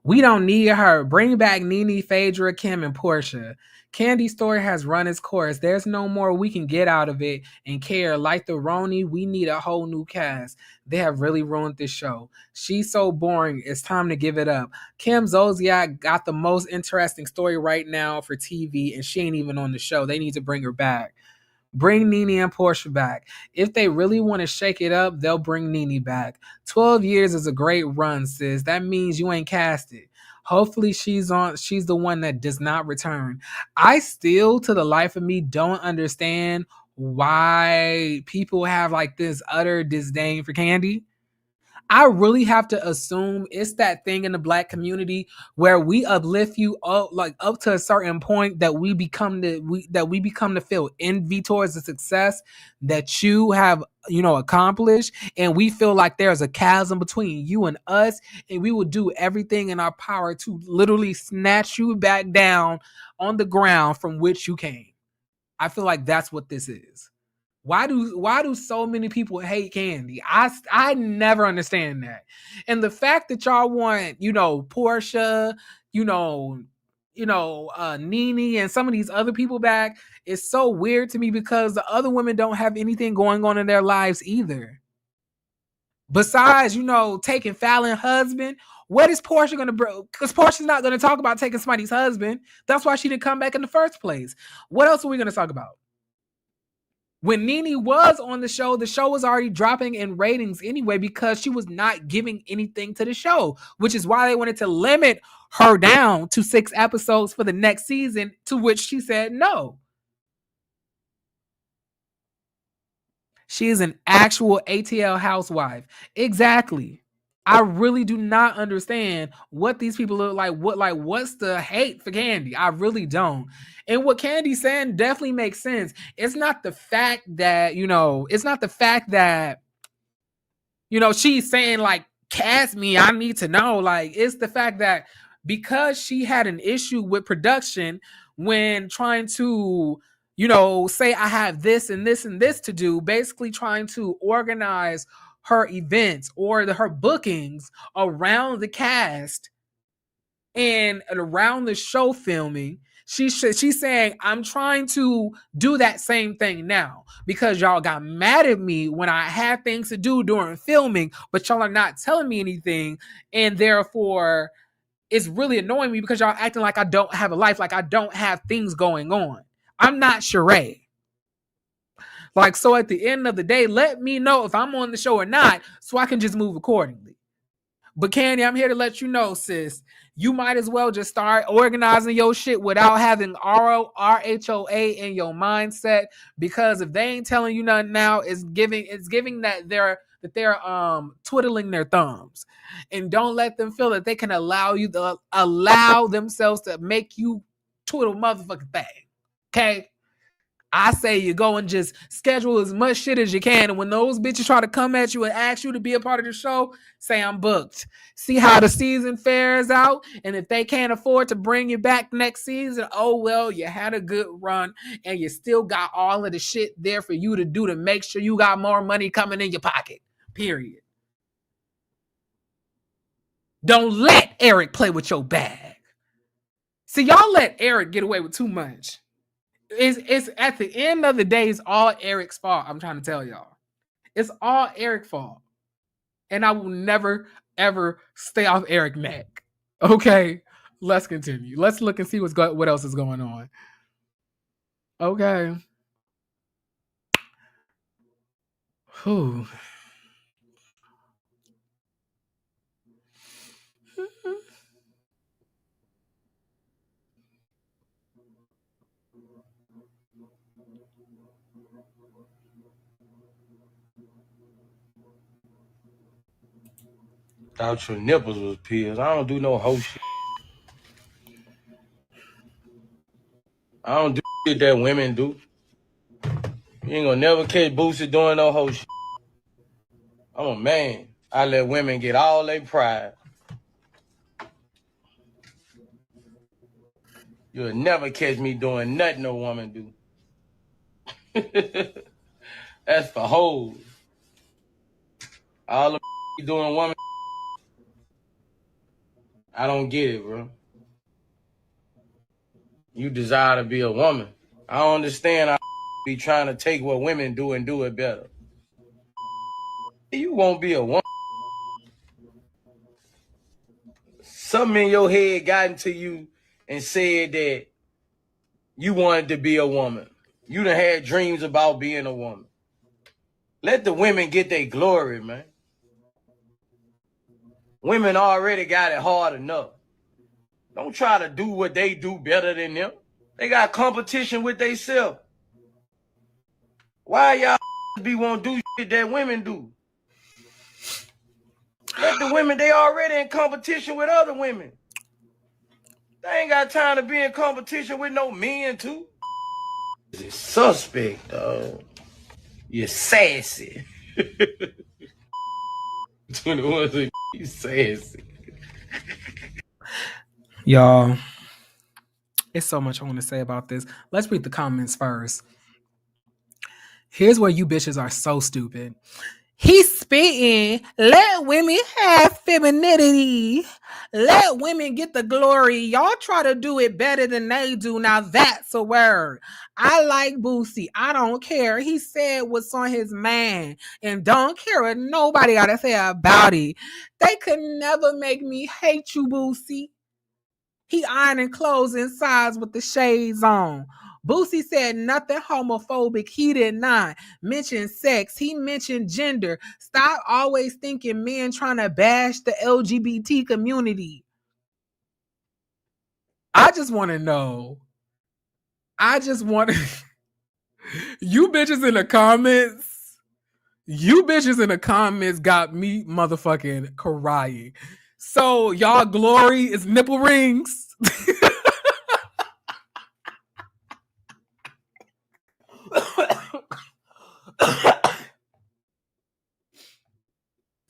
We don't need her. Bring back Nene, Phaedra, Kim, and Portia. Candy's story has run its course. There's no more we can get out of it and care. Like the Roni, we need a whole new cast. They have really ruined this show. She's so boring. It's time to give it up. Kim Zolciak got the most interesting story right now for TV, and she ain't even on the show. They need to bring her back. Bring Nene and Portia back. If they really want to shake it up, they'll bring Nene back. 12 years is a great run, sis. That means you ain't casted. Hopefully she's the one that does not return. I still, to the life of me, don't understand why people have like this utter disdain for Candy. I really have to assume it's that thing in the Black community where we uplift you up to a certain point that we become to feel envy towards the success that you have, accomplished, and we feel like there's a chasm between you and us, and we will do everything in our power to literally snatch you back down on the ground from which you came. I feel like that's what this is. Why do so many people hate Candy? I never understand that. And the fact that y'all want, Portia, Nene and some of these other people back is so weird to me because the other women don't have anything going on in their lives either. Besides, taking Fallon's husband, what is Portia going to bring? Because Portia's not going to talk about taking somebody's husband. That's why she didn't come back in the first place. What else are we going to talk about? When Nene was on the show was already dropping in ratings anyway because she was not giving anything to the show, which is why they wanted to limit her down to 6 episodes for the next season, to which she said no. She is an actual ATL housewife. Exactly. I really do not understand what these people look like. What's the hate for Candy? I really don't. And what Candy's saying definitely makes sense. It's not the fact that, she's saying like, cast me, I need to know. Like, it's the fact that because she had an issue with production when trying to, say I have this and this and this to do, basically trying to organize her events or her bookings around the cast and around the show filming. She's saying, I'm trying to do that same thing now because y'all got mad at me when I had things to do during filming, but y'all are not telling me anything. And therefore, it's really annoying me because y'all acting like I don't have a life, like I don't have things going on. I'm not Sheree. Like, so at the end of the day, let me know if I'm on the show or not so I can just move accordingly. But Candy, I'm here to let you know, sis, you might as well just start organizing your shit without having RHOA in your mindset, because if they ain't telling you nothing now, it's giving that they're twiddling their thumbs. And don't let them feel that they can allow themselves to make you twiddle motherfucking thing. Okay? I say you go and just schedule as much shit as you can. And when those bitches try to come at you and ask you to be a part of the show, say I'm booked. See how the season fares out. And if they can't afford to bring you back next season, oh, well, you had a good run and you still got all of the shit there for you to do to make sure you got more money coming in your pocket. Period. Don't let Eric play with your bag. See, y'all let Eric get away with too much. It's at the end of the day, it's all Eric's fault. I'm trying to tell y'all. It's all Eric's fault. And I will never, ever stay off Eric's neck. Okay, let's continue. Let's look and see what else is going on. Okay. Whew. Thought your nipples was pills. I don't do no hoe shit. I don't do shit that women do. You ain't gonna never catch Boosie doing no whole shit. I'm a man. I let women get all their pride. You'll never catch me doing nothing no woman do. That's for hoes. All the doing woman, I don't get it, bro. You desire to be a woman. I don't understand how be trying to take what women do and do it better. You won't be a woman. Something in your head got into you and said that you wanted to be a woman. You done had dreams about being a woman. Let the women get their glory, man. Women already got it hard enough. Don't try to do what they do better than them. They got competition with themselves. Why y'all be want to do shit that women do? Let the women, they already in competition with other women. They ain't got time to be in competition with no men, too. It's suspect, dog. You're sassy. 21, you sassy. Y'all, it's so much I want to say about this. Let's read the comments first. Here's where you bitches are so stupid. He's spitting, let women have femininity. Let women get the glory. Y'all try to do it better than they do. Now that's a word. I like Boosie. I don't care. He said what's on his mind and don't care what nobody got to say about it. They could never make me hate you, Boosie. He ironing clothes inside with the shades on. Boosie said nothing homophobic. He did not mention sex. He mentioned gender. Stop always thinking men trying to bash the LGBT community. I just want to know. You bitches in the comments. You bitches in the comments got me motherfucking crying. So y'all glory is nipple rings.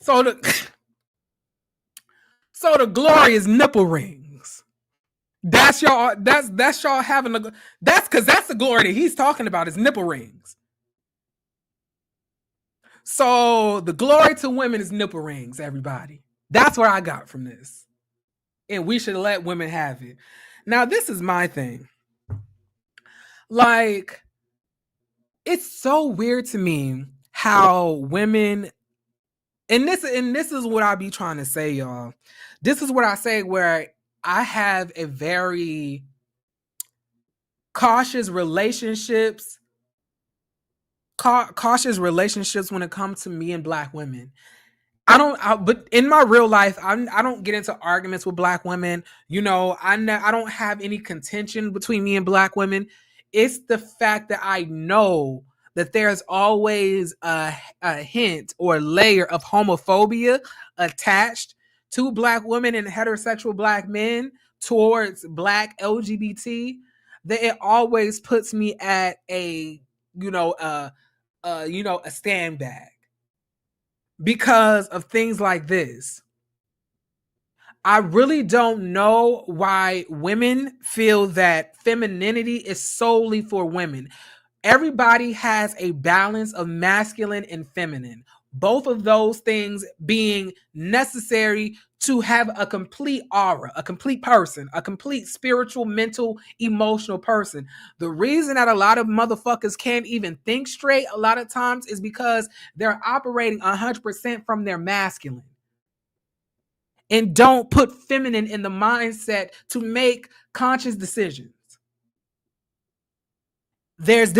So the glory is nipple rings. That's y'all. That's y'all having a. That's because that's the glory that he's talking about is nipple rings. So the glory to women is nipple rings. Everybody, that's what I got from this, and we should let women have it. Now this is my thing. Like, it's so weird to me how women. And this is what I be trying to say, y'all. This is what I say where I have a very cautious relationships when it comes to me and Black women. But in my real life, I don't get into arguments with Black women. You know, I don't have any contention between me and Black women. It's the fact that I know that there's always a hint or layer of homophobia attached to Black women and heterosexual Black men towards Black LGBT, that it always puts me at a stand back because of things like this. I really don't know why women feel that femininity is solely for women. Everybody has a balance of masculine and feminine, both of those things being necessary to have a complete aura, a complete person, a complete spiritual, mental, emotional person. The reason that a lot of motherfuckers can't even think straight a lot of times is because they're operating 100% from their masculine and don't put feminine in the mindset to make conscious decisions. There's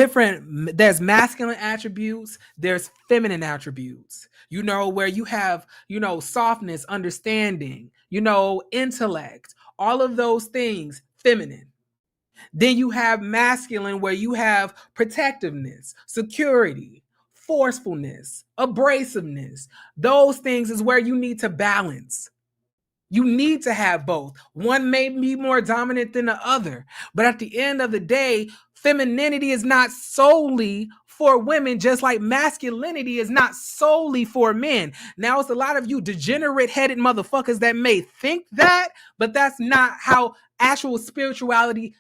masculine attributes, there's feminine attributes, where you have, softness, understanding, intellect, all of those things, feminine. Then you have masculine, where you have protectiveness, security, forcefulness, abrasiveness. Those things is where you need to balance. You need to have both. One may be more dominant than the other, but at the end of the day, femininity is not solely for women, just like masculinity is not solely for men. Now, it's a lot of you degenerate-headed motherfuckers that may think that, but that's not how actual spirituality,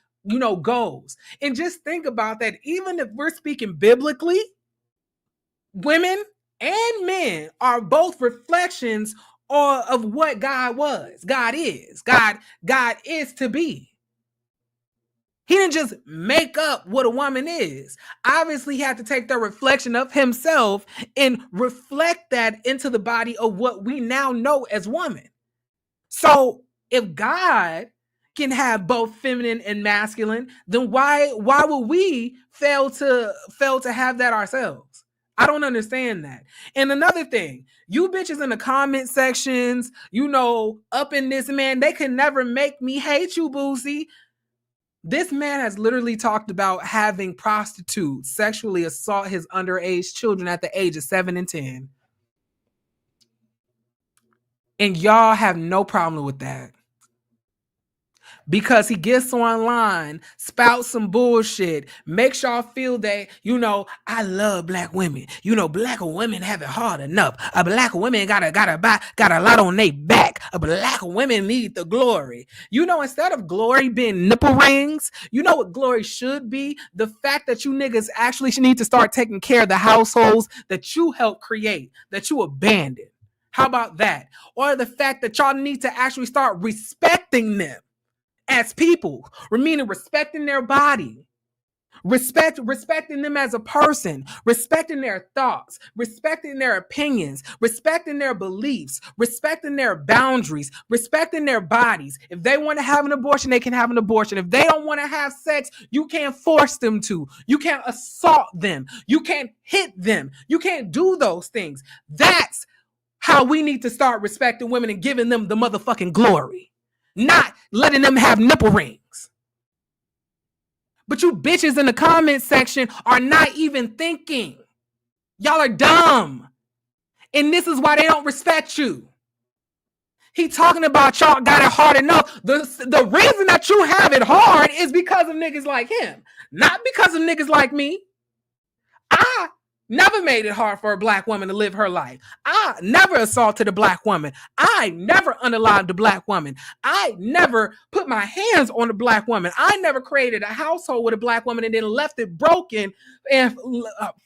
goes. And just think about that. Even if we're speaking biblically, women and men are both reflections of what God was. God is. God is to be. He didn't just make up what a woman is. Obviously, he had to take the reflection of himself and reflect that into the body of what we now know as woman. So if God can have both feminine and masculine, then why would we fail to have that ourselves? I don't understand that. And another thing, you bitches in the comment sections, up in this, man, they can never make me hate you, Boosie. This man has literally talked about having prostitutes sexually assault his underage children at the age of 7 and 10. And y'all have no problem with that. Because he gets online, spouts some bullshit, makes y'all feel that, I love black women. Black women have it hard enough. A black woman got a lot on their back. A black women need the glory. Instead of glory being nipple rings, what glory should be? The fact that you niggas actually need to start taking care of the households that you helped create, that you abandoned. How about that? Or the fact that y'all need to actually start respecting them as people, meaning respecting their body, respecting them as a person, respecting their thoughts, respecting their opinions, respecting their beliefs, respecting their boundaries, respecting their bodies. If they want to have an abortion, they can have an abortion. If they don't want to have sex, you can't force them to. You can't assault them. You can't hit them. You can't do those things. That's how we need to start respecting women and giving them the motherfucking glory. Not letting them have nipple rings. But you bitches in the comment section are not even thinking. Y'all are dumb. And this is why they don't respect you. He talking about y'all got it hard enough. The reason that you have it hard is because of niggas like him. Not because of niggas like me. I never made it hard for a black woman to live her life. I never assaulted a black woman. I never unalived a black woman. I never put my hands on a black woman. I never created a household with a black woman and then left it broken and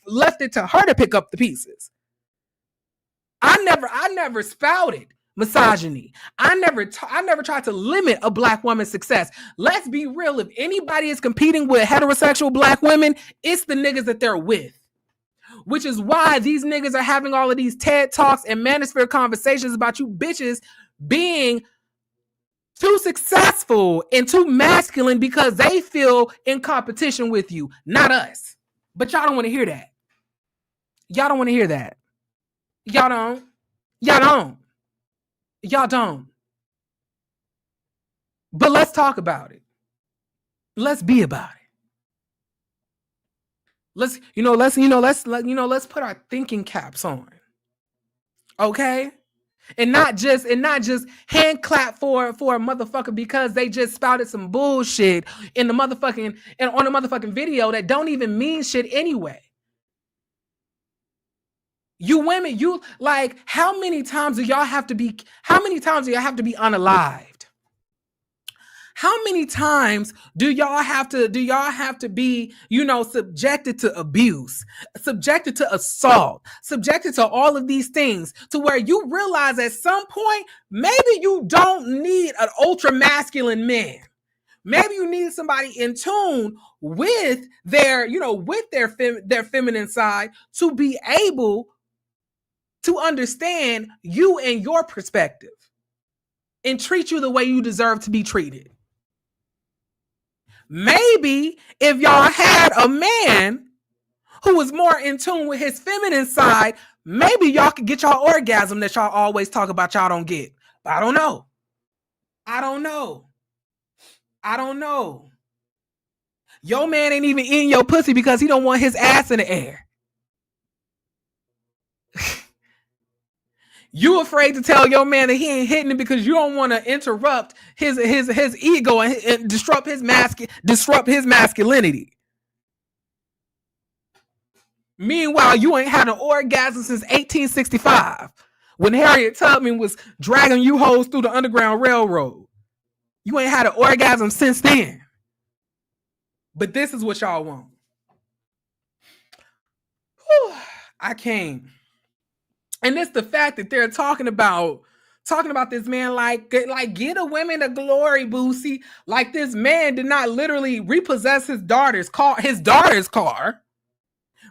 left it to her to pick up the pieces. I never spouted misogyny. I never tried to limit a black woman's success. Let's be real. If anybody is competing with heterosexual black women, it's the niggas that they're with. Which is why these niggas are having all of these TED Talks and manosphere conversations about you bitches being too successful and too masculine because they feel in competition with you, not us. But y'all don't want to hear that. Y'all don't want to hear that. Y'all don't. Y'all don't. Y'all don't. But let's talk about it. Let's be about it. Let's put our thinking caps on. Okay? And not just hand clap for a motherfucker because they just spouted some bullshit on the motherfucking video that don't even mean shit anyway. You women, how many times do y'all have to be unalived? How many times do y'all have to be, subjected to abuse, subjected to assault, subjected to all of these things to where you realize at some point, maybe you don't need an ultra masculine man. Maybe you need somebody in tune with their feminine side to be able to understand you and your perspective and treat you the way you deserve to be treated. Maybe if y'all had a man who was more in tune with his feminine side, maybe y'all could get y'all orgasm that y'all always talk about y'all don't get. But I don't know. Your man ain't even eating your pussy because he don't want his ass in the air. You afraid to tell your man that he ain't hitting it because you don't want to interrupt his ego and disrupt his masculinity. Meanwhile, you ain't had an orgasm since 1865 when Harriet Tubman was dragging you hoes through the Underground Railroad. You ain't had an orgasm since then. But this is what y'all want. Whew, I can't. And it's the fact that they're talking about this man like get a women a glory, Boosie. Like this man did not literally repossess his daughter's car,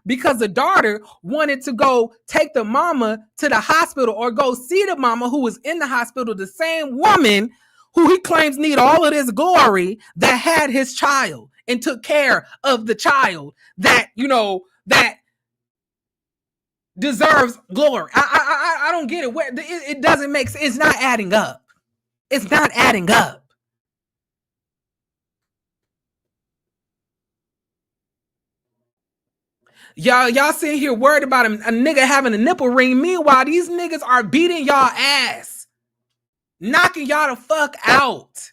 because the daughter wanted to go take the mama to the hospital or go see the mama who was in the hospital, the same woman who he claims need all of this glory that had his child and took care of the child that, you know, that deserves glory. I don't get it. It doesn't make sense. It's not adding up. It's not adding up. Y'all sitting here worried about a nigga having a nipple ring. Meanwhile, these niggas are beating y'all ass, knocking y'all the fuck out,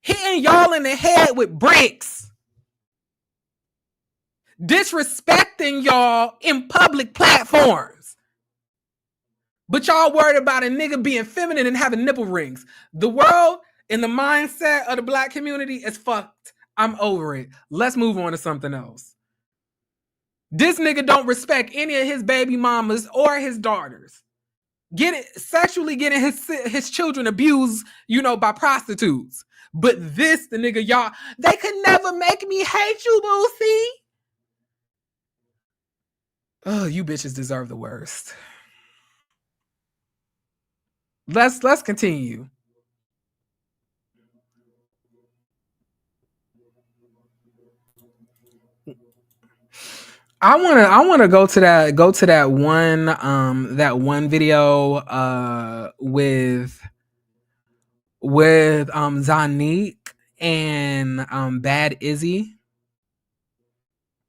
hitting y'all in the head with bricks, disrespecting y'all in public platforms. But y'all worried about a nigga being feminine and having nipple rings. The world and the mindset of the black community is fucked. I'm over it. Let's move on to something else. This nigga don't respect any of his baby mamas or his daughters. Sexually getting his children abused, you know, by prostitutes. But this, the nigga, y'all, they could never make me hate you, Boosie. Oh, you bitches deserve the worst. Let's continue. I wanna go to that one video with Zanique and Bad Izzy.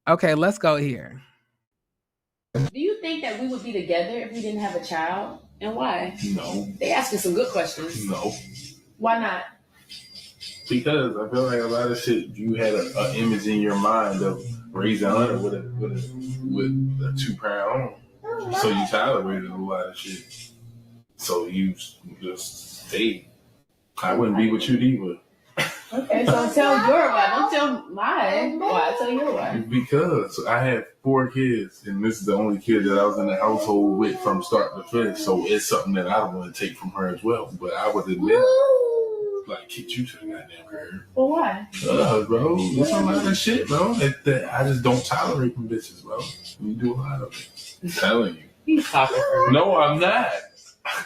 Okay, let's go here. Do you think that we would be together if we didn't have a child? And why? No. They asking some good questions. No. Why not? Because I feel like a lot of shit, you had an image in your mind of raising Hunter with a 2-parent home. So you tolerated a lot of shit. So you just stayed. I wouldn't be with you either. Okay, so tell your why. Don't tell mine. Why? Tell your why. Because I had 4 kids, and this is the only kid that I was in the household with from start to finish. So it's something that I don't want to take from her as well. But I would admit, like, kick you to the goddamn curb. Well, why? Bro, there's a lot of shit, bro. That I just don't tolerate from bitches, bro. You do a lot of it. I'm telling you. He's talking for me. No, I'm not.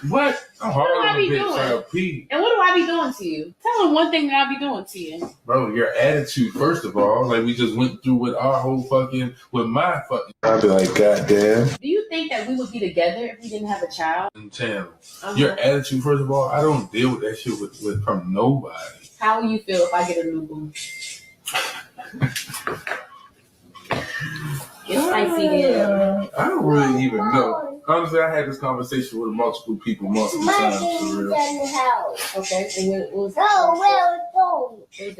What? I'm hard What do I on be the bitch trying doing? to pee. And what do I be doing to you? Tell him one thing that I be doing to you. Bro, your attitude, first of all, like we just went through with our whole fucking, with my fucking, I'd be like, goddamn. Do you think that we would be together if we didn't have a child? Channel. Your attitude, first of all, I don't deal with that shit with from nobody. How will you feel if I get a new boo? It's spicy here. I don't really even know. Honestly, I had this conversation with multiple people multiple times, for real. Okay, so what was the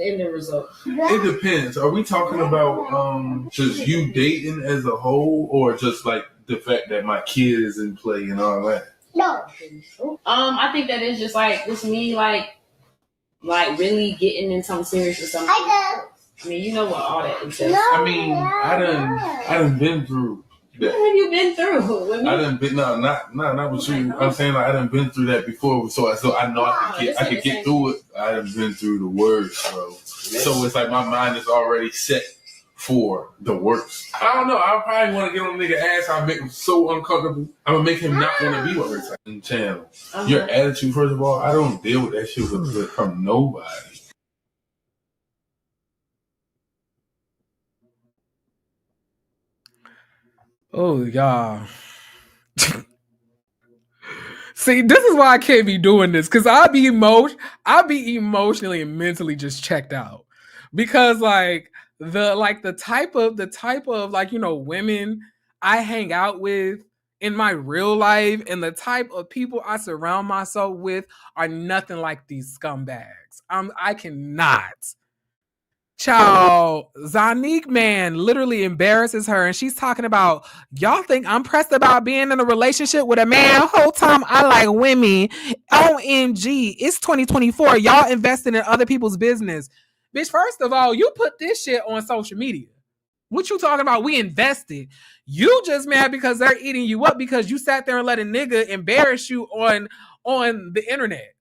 end result? It depends. Are we talking about just you dating as a whole, or just like the fact that my kid is in play and all that? No. I think that is just like just me like really getting in something serious or something. I mean, you know what all that entails. I mean, I done been through that. What have you been through? With me? I done been not with you. I'm saying like I done been through that before, so I know I could get through it. I done been through the worst, bro. So it's like my mind is already set for the worst. I don't know. I probably want to get on a nigga ass. I make him so uncomfortable. I'm gonna make him not want to be with her. Channel. Your attitude, first of all, I don't deal with that shit with from nobody. Oh, y'all. See, this is why I can't be doing this, because I'll be emotionally and mentally just checked out. Because the type of like, you know, women I hang out with in my real life and the type of people I surround myself with are nothing like these scumbags. I cannot. Child, Zanique man literally embarrasses her, and she's talking about, y'all think I'm pressed about being in a relationship with a man? Whole time I like women. OMG, it's 2024. Y'all invested in other people's business. Bitch, first of all, you put this shit on social media. What you talking about? We invested. You just mad because they're eating you up because you sat there and let a nigga embarrass you on the internet.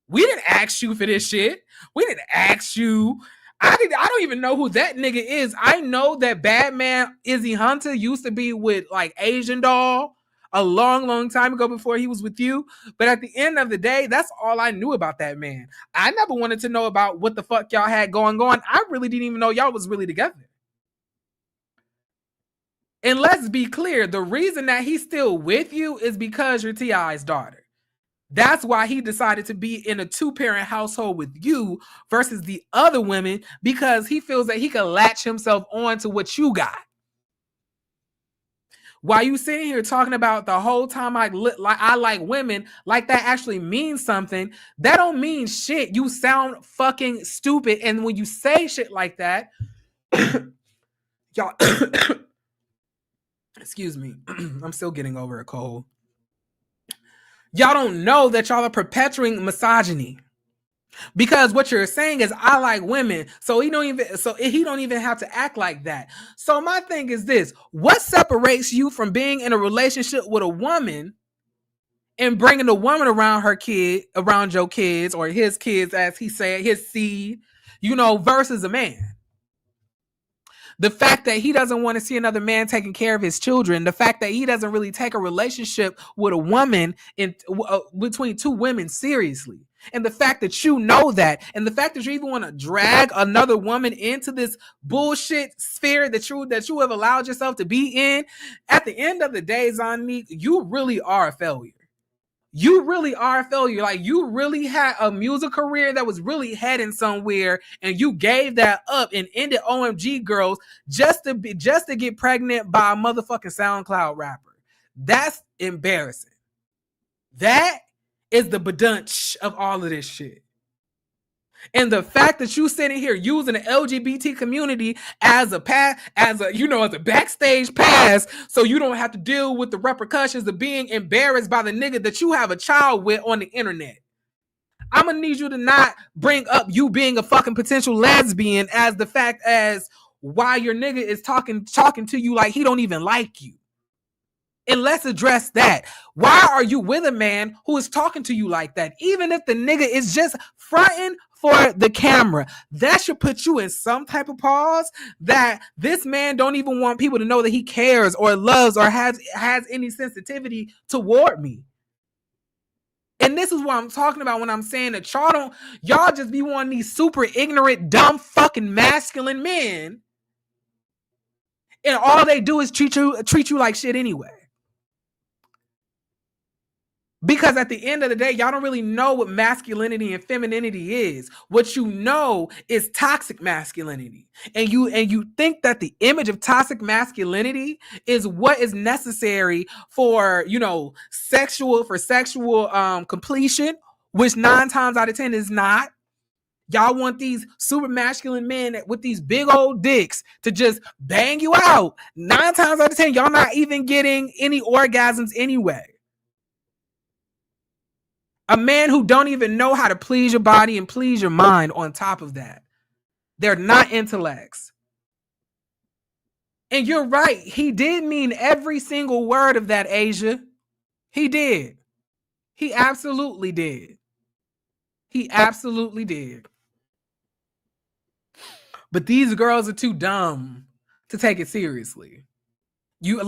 We didn't ask you for this shit. We didn't ask you. I don't even know who that nigga is. I know that Batman Izzy Hunter used to be with like Asian Doll a long, long time ago before he was with you. But at the end of the day, that's all I knew about that man. I never wanted to know about what the fuck y'all had going on. I really didn't even know y'all was really together. And let's be clear, the reason that he's still with you is because you're T.I.'s daughter. That's why he decided to be in a 2-parent household with you versus the other women, because he feels that he can latch himself on to what you got. While you sitting here talking about the whole time I like women, like that actually means something, that don't mean shit. You sound fucking stupid. And when you say shit like that, y'all, excuse me, I'm still getting over a cold. Y'all don't know that y'all are perpetuating misogyny. Because what you're saying is I like women, so he don't even have to act like that. So my thing is this: what separates you from being in a relationship with a woman and bringing the woman around your kids or his kids, as he said, his seed, versus a man? The fact that he doesn't want to see another man taking care of his children, the fact that he doesn't really take a relationship with a woman between two women seriously, and the fact that you know that, and the fact that you even want to drag another woman into this bullshit sphere that you have allowed yourself to be in, at the end of the day, Zanique, you really are a failure. You really are a failure. Like, you really had a music career that was really heading somewhere, and you gave that up and ended OMG Girls just to get pregnant by a motherfucking SoundCloud rapper. That's embarrassing. That is the badunch of all of this shit. And the fact that you sitting here using the LGBT community as a backstage pass, so you don't have to deal with the repercussions of being embarrassed by the nigga that you have a child with on the internet. I'm gonna need you to not bring up you being a fucking potential lesbian as the fact as why your nigga is talking to you like he don't even like you. And let's address that. Why are you with a man who is talking to you like that? Even if the nigga is just fronting for the camera, that should put you in some type of pause that this man don't even want people to know that he cares or loves or has any sensitivity toward me. And this is what I'm talking about when I'm saying that y'all just be wanting these super ignorant, dumb, fucking masculine men, and all they do is treat you like shit anyway. Because at the end of the day, y'all don't really know what masculinity and femininity is. What you know is toxic masculinity. And you think that the image of toxic masculinity is what is necessary for, sexual completion, which 9 times out of 10 is not. Y'all want these super masculine men with these big old dicks to just bang you out. 9 times out of 10, y'all not even getting any orgasms anyway. A man who don't even know how to please your body and please your mind on top of that. They're not intellects. And you're right. He did mean every single word of that, Asia. He did. He absolutely did. He absolutely did. But these girls are too dumb to take it seriously. You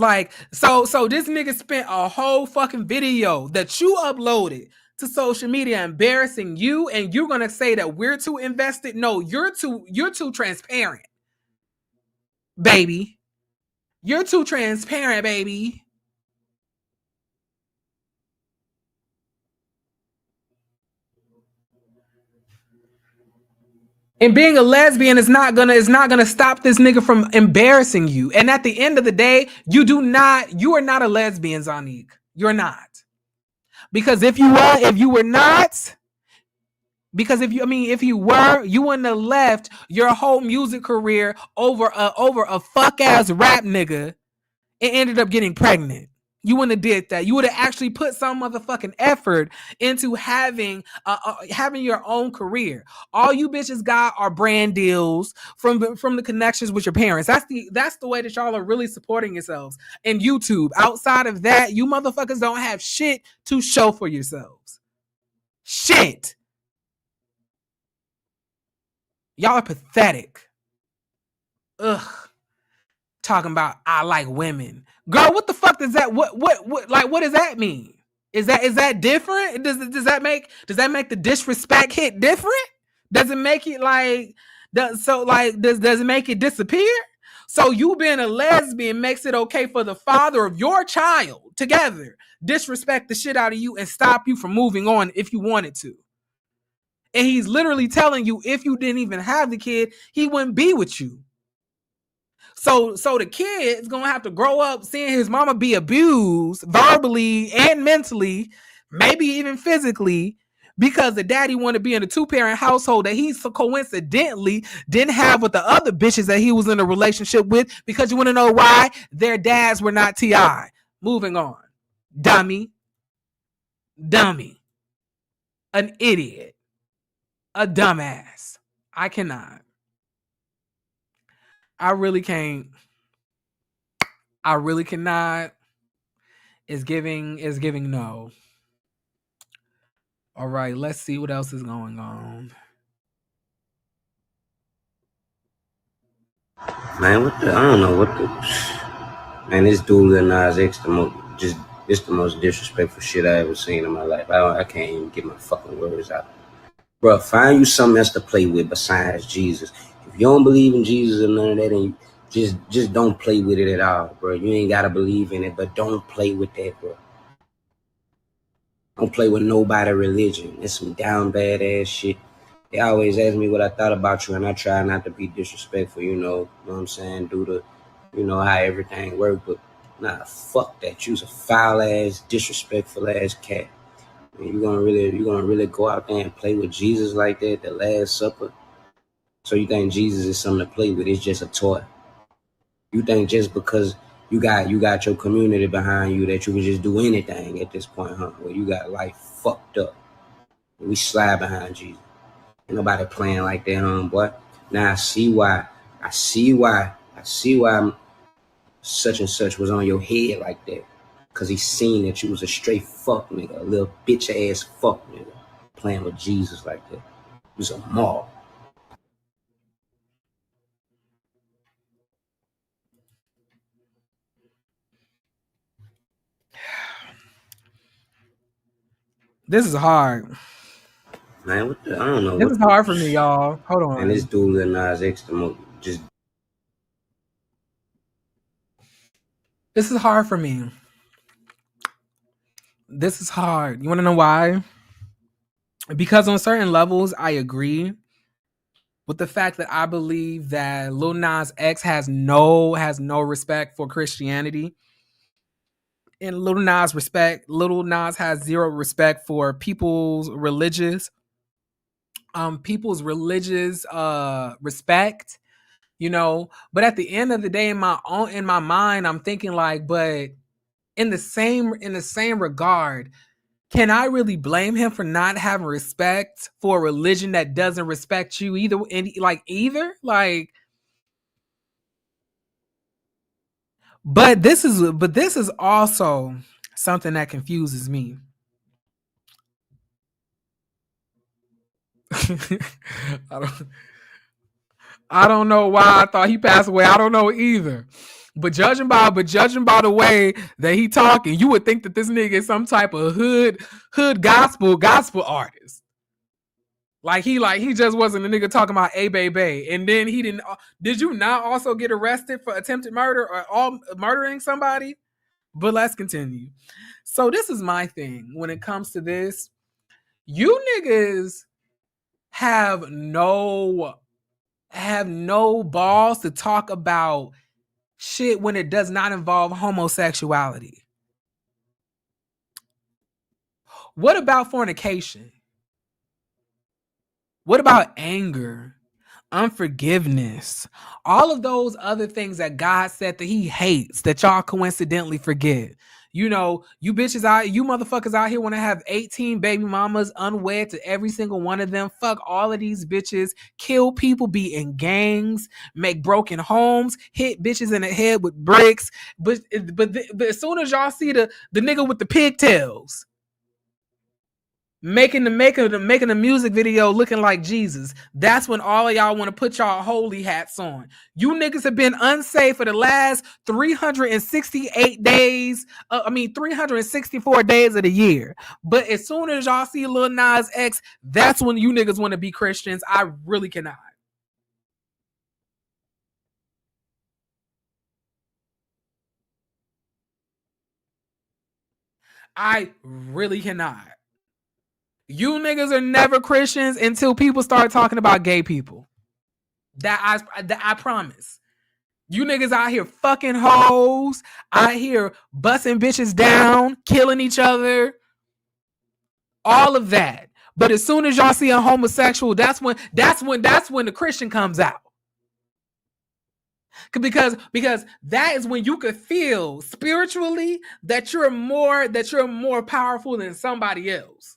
so this nigga spent a whole fucking video that you uploaded to social media embarrassing you, and you're gonna say that we're too invested? No, you're too transparent, baby. You're too transparent, baby. And being a lesbian is not gonna stop this nigga from embarrassing you. And at the end of the day, you are not a lesbian, Zanique. You're not. Because if you were not, Because if you were, you wouldn't have left your whole music career over a fuck ass rap nigga and ended up getting pregnant. You wouldn't have did that. You would have actually put some motherfucking effort into having your own career. All you bitches got are brand deals from the connections with your parents. That's the way that y'all are really supporting yourselves in YouTube. Outside of that, you motherfuckers don't have shit to show for yourselves. Shit. Y'all are pathetic. Ugh. Talking about I like women. Girl, what the fuck does that what does that mean? Is that different? Does that make the disrespect hit different? Does it make it does it make it disappear? So you being a lesbian makes it okay for the father of your child together disrespect the shit out of you and stop you from moving on if you wanted to. And he's literally telling you if you didn't even have the kid, he wouldn't be with you. So the kid's gonna have to grow up seeing his mama be abused verbally and mentally, maybe even physically, because the daddy want to be in a 2-parent household that he so coincidentally didn't have with the other bitches that he was in a relationship with. Because you want to know why? Their dads were not T.I. Moving on. Dummy. An idiot. A dumbass. I cannot. I really can't. I really cannot. Is giving no. All right, let's see what else is going on. Man, I don't know what the man. This dude Lil Nas X it's the most disrespectful shit I ever seen in my life. I can't even get my fucking words out. Bro, find you something else to play with besides Jesus. If you don't believe in Jesus or none of that, then just don't play with it at all, bro. You ain't gotta believe in it, but don't play with that, bro. Don't play with nobody religion. It's some down bad ass shit. They always ask me what I thought about you, and I try not to be disrespectful, you know what I'm saying, due to, how everything works, but nah, fuck that. You's a foul ass, disrespectful ass cat. And you gonna really go out there and play with Jesus like that, the Last Supper? So you think Jesus is something to play with? It's just a toy. You think just because you got your community behind you that you can just do anything at this point, huh? Well, you got life fucked up. We slide behind Jesus. Ain't nobody playing like that, boy. Now I see why such and such was on your head like that. Cause he seen that you was a straight fuck nigga, a little bitch ass fuck nigga, playing with Jesus like that. He was a mob. This is hard. Man, I don't know. This is hard for me, y'all. Hold on. And this dude Lil Nas X, just. This is hard for me. This is hard. You want to know why? Because on certain levels, I agree with the fact that I believe that Lil Nas X has no respect for Christianity. And Lil Nas has zero respect for people's religious respect, but at the end of the day, in my mind, I'm thinking but in the same regard, can I really blame him for not having respect for a religion that doesn't respect you either? But this is also something that confuses me. I don't know why I thought he passed away. I don't know either. But judging by the way that he talking, you would think that this nigga is some type of hood gospel artist. He just wasn't a nigga talking about a baby. And then he didn't. Did you not also get arrested for attempted murder or murdering somebody? But let's continue. So this is my thing when it comes to this. You niggas have no balls to talk about shit when it does not involve homosexuality. What about fornication? What about anger, unforgiveness, all of those other things that God said that he hates that y'all coincidentally forget? You know, you bitches out, you motherfuckers out here want to have 18 baby mamas unwed to every single one of them. Fuck all of these bitches, kill people, be in gangs, make broken homes, hit bitches in the head with bricks. But as soon as y'all see the nigga with the pigtails making the music video looking like Jesus, that's when all of y'all want to put y'all holy hats on. You niggas have been unsafe for the last 368 days. 364 days of the year. But as soon as y'all see Lil Nas X, that's when you niggas want to be Christians. I really cannot. I really cannot. You niggas are never Christians until people start talking about gay people. That I promise. You niggas out here fucking hoes, out here busting bitches down, killing each other, all of that. But as soon as y'all see a homosexual, that's when the Christian comes out. Because that is when you could feel spiritually that you're more powerful than somebody else.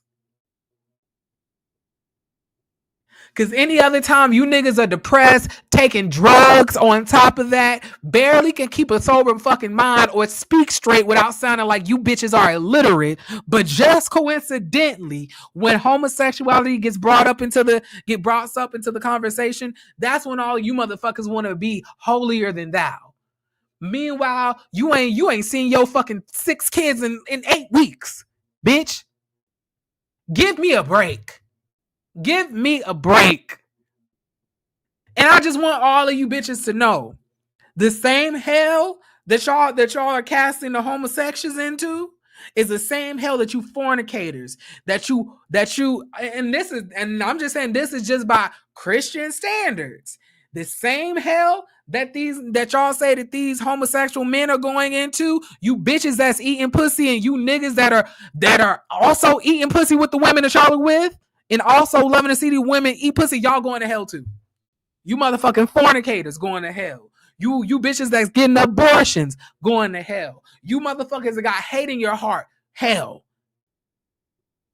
Because any other time you niggas are depressed, taking drugs on top of that, barely can keep a sober fucking mind or speak straight without sounding like you bitches are illiterate. But just coincidentally, when homosexuality gets brought up into the conversation, that's when all you motherfuckers want to be holier than thou. Meanwhile, you ain't seen your fucking 6 kids in 8 weeks, bitch. Give me a break. Give me a break. And I just want all of you bitches to know the same hell that y'all are casting the homosexuals into is the same hell that you fornicators, that you and I'm just saying this is just by Christian standards. The same hell that y'all say that these homosexual men are going into, you bitches that's eating pussy and you niggas that are also eating pussy with the women that y'all are with and also loving to see the women eat pussy, y'all going to hell too. You motherfucking fornicators going to hell. You bitches that's getting abortions going to hell. You motherfuckers that got hate in your heart, hell.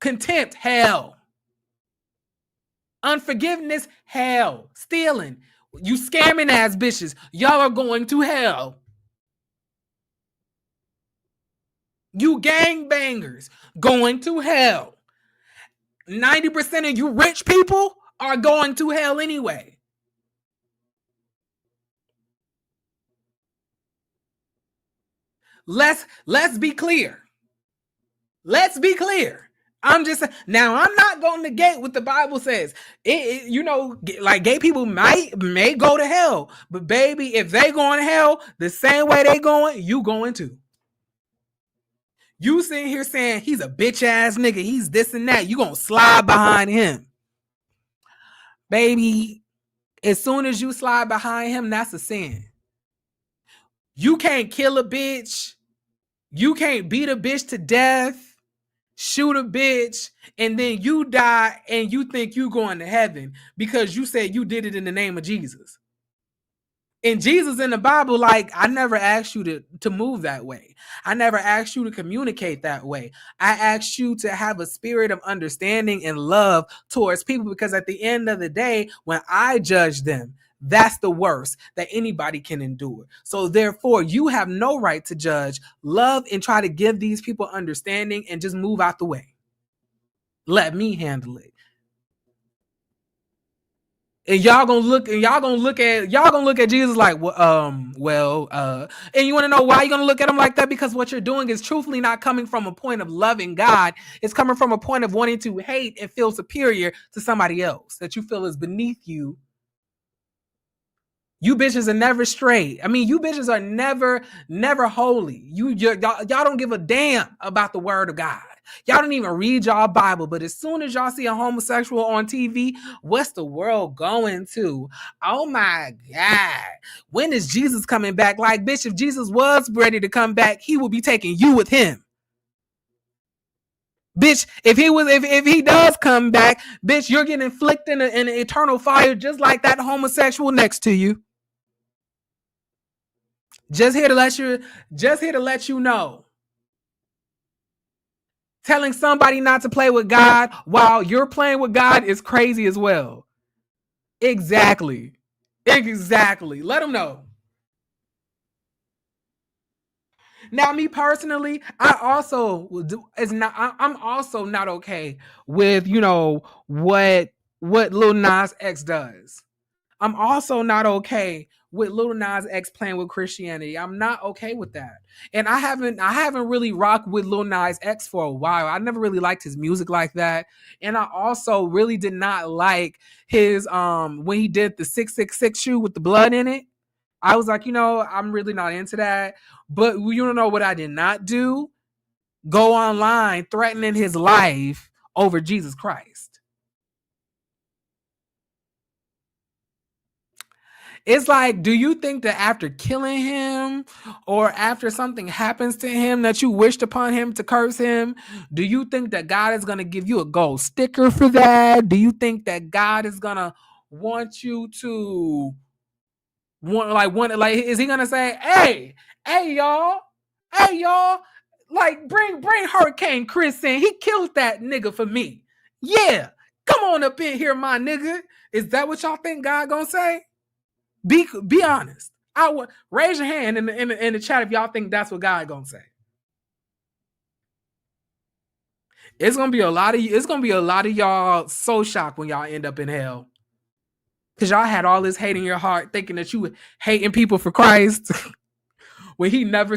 Contempt, hell. Unforgiveness, hell. Stealing, you scamming ass bitches, y'all are going to hell. You gangbangers going to hell. 90% of you rich people are going to hell anyway. Let's be clear. Let's be clear. I'm not going to negate what the Bible says. Like gay people may go to hell, but baby, if they going to hell the same way they going, you going too. You sitting here saying he's a bitch ass nigga, he's this and that, you gonna slide behind him. Baby, as soon as you slide behind him, that's a sin. You can't kill a bitch. You can't beat a bitch to death, shoot a bitch, and then you die and you think you going to heaven because you said you did it in the name of Jesus. And Jesus in the Bible, like, I never asked you to move that way. I never asked you to communicate that way. I asked you to have a spirit of understanding and love towards people, because at the end of the day, when I judge them, that's the worst that anybody can endure. So therefore, you have no right to judge, love, and try to give these people understanding and just move out the way. Let me handle it. And y'all gonna look at Jesus like, and you want to know why you're gonna look at him like that? Because what you're doing is truthfully not coming from a point of loving God. It's coming from a point of wanting to hate and feel superior to somebody else that you feel is beneath you. You bitches are never straight. I mean, you bitches are never holy. Y'all don't give a damn about the word of God. Y'all don't even read y'all Bible. But as soon as y'all see a homosexual on TV, what's the world going to? Oh my God. When is Jesus coming back? Like, bitch, if Jesus was ready to come back, he would be taking you with him. Bitch, if he does come back, bitch, you're getting inflicted an eternal fire just like that homosexual next to you. Just here to let you know. Telling somebody not to play with God while you're playing with God is crazy as well. Exactly. Let them know. Now, me personally, I'm also not okay with, what Lil Nas X does. I'm also not okay with Lil Nas X playing with Christianity. I'm not okay with that. And I haven't really rocked with Lil Nas X for a while. I never really liked his music like that. And I also really did not like his when he did the 666 shoe with the blood in it. I was like, I'm really not into that. But you don't know what I did not do? Go online threatening his life over Jesus Christ. It's like, do you think that after killing him or after something happens to him that you wished upon him to curse him, do you think that God is going to give you a gold sticker for that? Do you think that God is going to want you to is he going to say, hey y'all, like bring Hurricane Chris in. He killed that nigga for me. Yeah. Come on up in here, my nigga. Is that what y'all think God going to say? Be honest. I would raise your hand in the chat if y'all think that's what God gonna say. It's gonna be a lot of y'all so shocked when y'all end up in hell. Cause y'all had all this hate in your heart thinking that you were hating people for Christ. when he never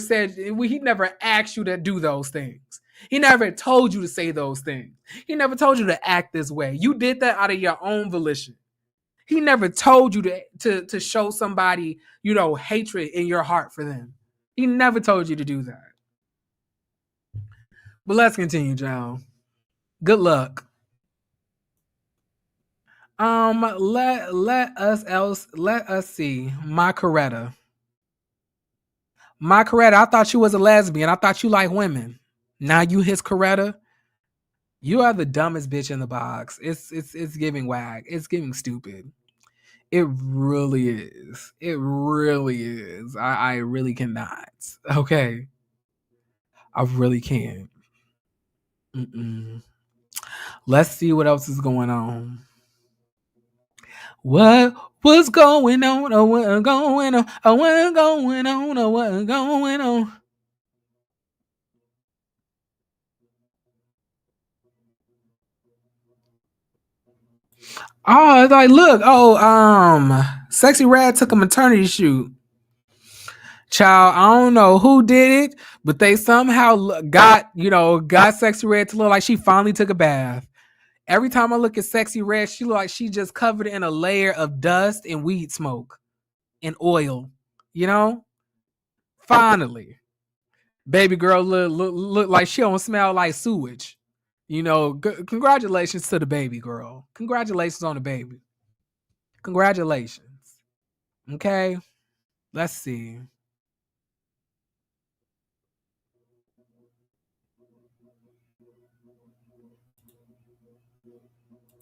asked you to do those things. He never told you to say those things. He never told you to act this way. You did that out of your own volition. He never told you to show somebody, hatred in your heart for them. He never told you to do that. But let's continue, John. Good luck. Let us see. My Coretta, I thought you was a lesbian. I thought you like women. Now you his Coretta. You are the dumbest bitch in the box. It's giving wag. It's giving stupid. It really is. I really cannot. Okay. I really can't. Let's see what else is going on. What's going on? Oh, what's going on? Oh, what's going on? Oh, what's going on? Oh, it's like, look. Sexy Red took a maternity shoot. Child, I don't know who did it, but they somehow got Sexy Red to look like she finally took a bath. Every time I look at Sexy Red, she look like she just covered in a layer of dust and weed smoke and oil. Finally, baby girl look like she don't smell like sewage. Congratulations to the baby girl. Congratulations on the baby. Congratulations. Okay, let's see.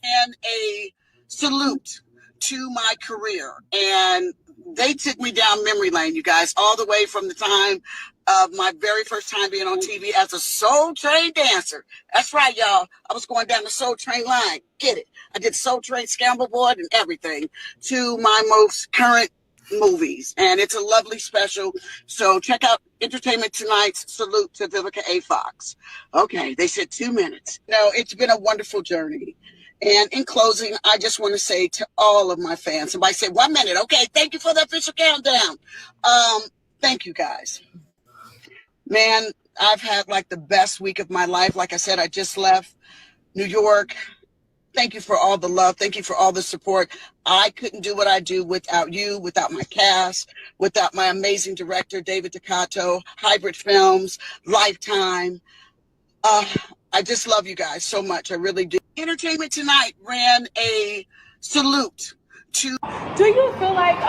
And a salute to my career. And they took me down memory lane, you guys, all the way from the time of my very first time being on TV as a Soul Train dancer. That's right, y'all. I was going down the Soul Train line. Get it? I did Soul Train, Scandal Board, and everything to my most current movies. And it's a lovely special. So check out Entertainment Tonight's salute to Vivica A. Fox. Okay, they said 2 minutes. No, it's been a wonderful journey. And in closing, I just want to say to all of my fans, somebody said 1 minute. Okay, thank you for the official countdown. Thank you, guys. Man, I've had like the best week of my life. Like I said, I just left New York. Thank you for all the love. Thank you for all the support. I couldn't do what I do without you, without my cast, without my amazing director, David Ducato, Hybrid Films, Lifetime. I just love you guys so much. I really do. Entertainment Tonight ran a salute to. Do you feel like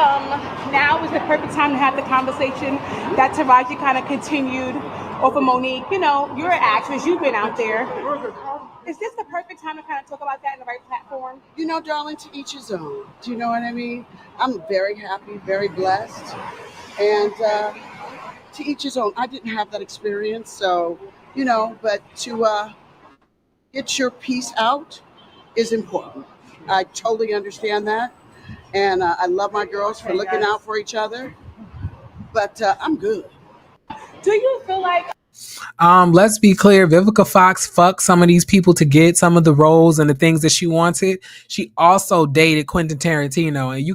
now is the perfect time to have the conversation that Taraji kind of continued or for Monique. You know, you're an actress. You've been out there. Is this the perfect time to kind of talk about that in the right platform? You know, darling, to each his own. Do you know what I mean? I'm very happy, very blessed. And to each his own. I didn't have that experience, so, you know, but to get your piece out is important. I totally understand that. And I love my girls for looking out for each other. But I'm good. Do you feel like let's be clear, Vivica Fox fucked some of these people to get some of the roles and the things that she wanted. She also dated Quentin Tarantino, and you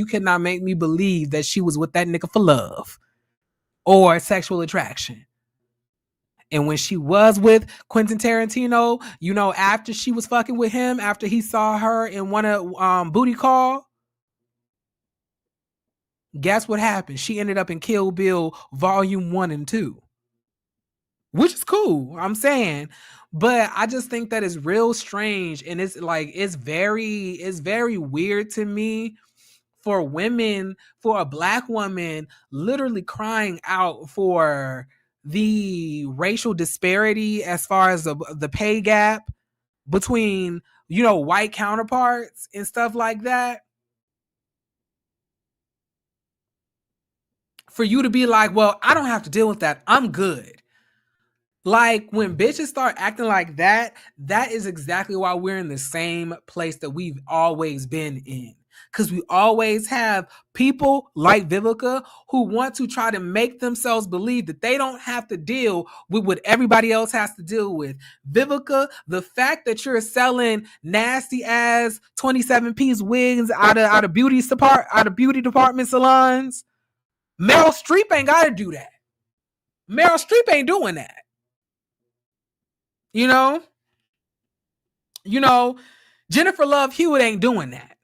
cannot make me believe that she was with that nigga for love or sexual attraction. And when she was with Quentin Tarantino, you know, after she was fucking with him, after he saw her in one of Booty Call, guess what happened? She ended up in Kill Bill Volume 1 and 2. Which is cool, I'm saying. But I just think that it's real strange. And it's like, it's very weird to me for women, for a Black woman literally crying out for the racial disparity as far as the pay gap between, you know, white counterparts and stuff like that. For you to be like, well, I don't have to deal with that. I'm good. Like, when bitches start acting like that, that is exactly why we're in the same place that we've always been in. Because we always have people like Vivica who want to try to make themselves believe that they don't have to deal with what everybody else has to deal with. Vivica, the fact that you're selling nasty ass 27-piece wigs out of beauty department salons, Meryl Streep ain't got to do that. Meryl Streep ain't doing that. You know, Jennifer Love Hewitt ain't doing that.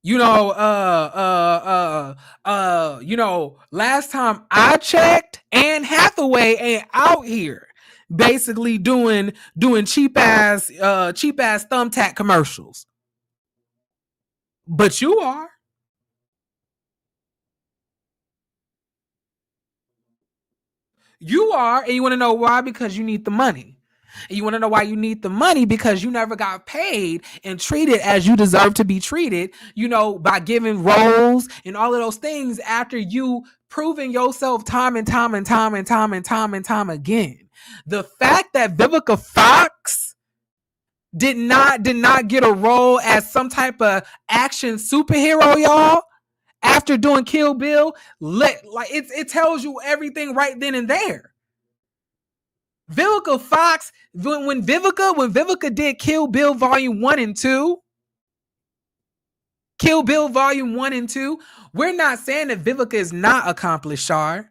You know, last time I checked, Anne Hathaway ain't out here basically doing cheap ass thumbtack commercials. But you are. You are, and you want to know why? Because you need the money. And you want to know why you need the money? Because you never got paid and treated as you deserve to be treated, you know, by giving roles and all of those things after you proving yourself time and time again. The fact that Vivica Fox did not get a role as some type of action superhero, y'all, after doing Kill Bill, it tells you everything right then and there. Vivica Fox, when Vivica did Kill Bill Volume 1 and 2, we're not saying that Vivica is not accomplished, Shar.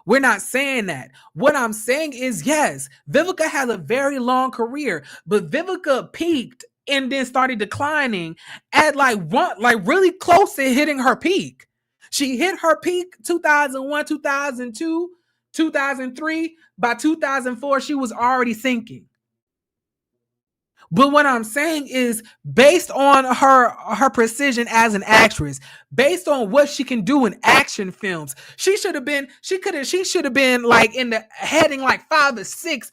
We're not saying that. What I'm saying is, yes, Vivica has a very long career, but Vivica peaked and then started declining at like really close to hitting her peak. She hit her peak 2001, 2002, 2003. By 2004, she was already sinking. But what I'm saying is, based on her precision as an actress, based on what she can do in action films, she should have been like in the heading like 5 or 6,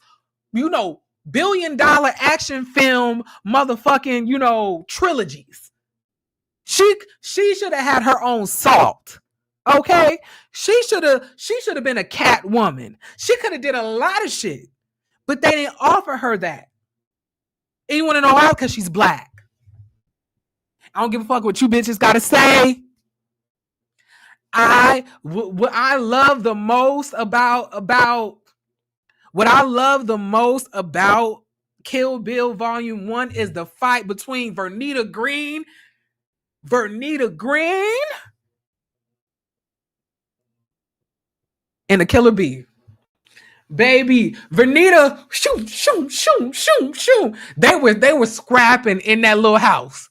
you know, $1 billion action film motherfucking, you know, trilogies. She should have had her own Salt. Okay? She should have been a Catwoman. She could have did a lot of shit. But they didn't offer her that. And you want to know why? Because she's Black. I don't give a fuck what you bitches got to say. What I love the most about Kill Bill Volume 1 is the fight between Vernita Green and the Killer Bee. Baby, Vernita, shoot. They were scrapping in that little house.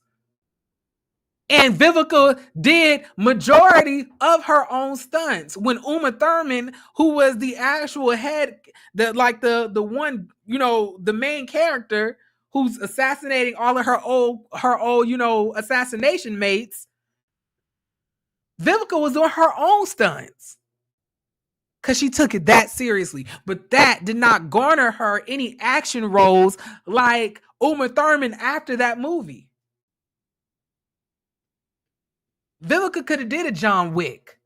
And Vivica did majority of her own stunts. When Uma Thurman, who was the actual head, the one, you know, the main character who's assassinating all of her old, you know, assassination mates, Vivica was doing her own stunts. because she took it that seriously. But that did not garner her any action roles like Uma Thurman after that movie. Vivica could have did a John Wick.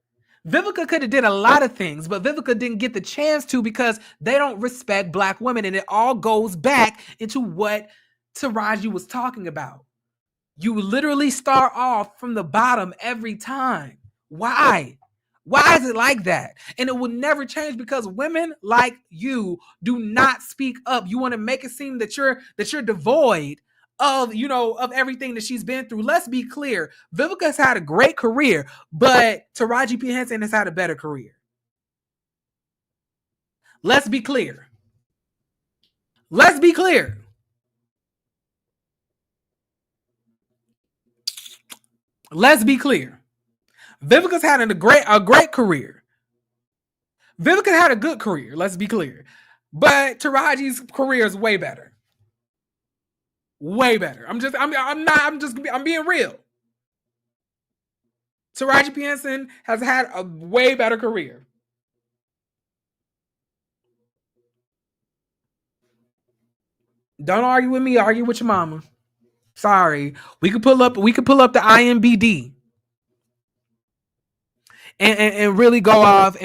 Vivica could have did a lot of things, but Vivica didn't get the chance to because they don't respect Black women. And it all goes back into what Taraji was talking about. You literally start off from the bottom every time. Why? Why is it like that? And it will never change because women like you do not speak up. You want to make it seem that you're devoid of, of everything that she's been through. Let's be clear. Vivica has had a great career, but Taraji P. Henson has had a better career. Let's be clear. Let's be clear. Let's be clear. Vivica's had a great career. Vivica had a good career, let's be clear. But Taraji's career is way better. Way better. I'm being real. Taraji P. Henson has had a way better career. Don't argue with me, argue with your mama. Sorry. We could pull up the IMBD. And really go off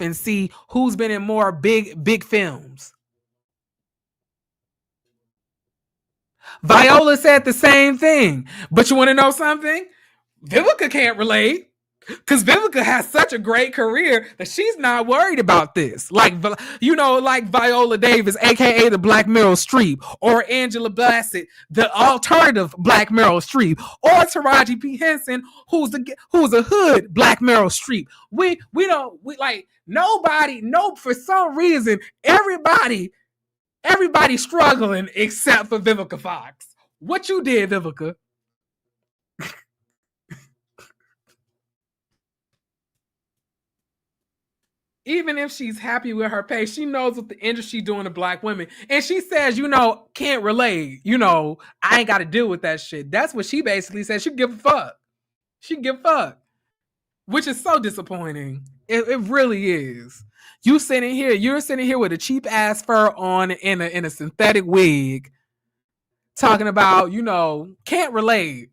and see who's been in more big films. Viola said the same thing. But you want to know something? Vivica can't relate. Because Vivica has such a great career that she's not worried about this. Like Viola Davis, aka the Black Meryl Streep, or Angela Bassett, the alternative Black Meryl Streep, or Taraji P. Henson, who's a hood Black Meryl Streep. For some reason, everybody's struggling except for Vivica Fox. What you did, Vivica? Even if she's happy with her pay, she knows what the industry doing to Black women. And she says, can't relate. I ain't got to deal with that shit. That's what she basically said. She give a fuck. She give a fuck. Which is so disappointing. It really is. You're sitting here with a cheap ass fur on in a synthetic wig, talking about, can't relate.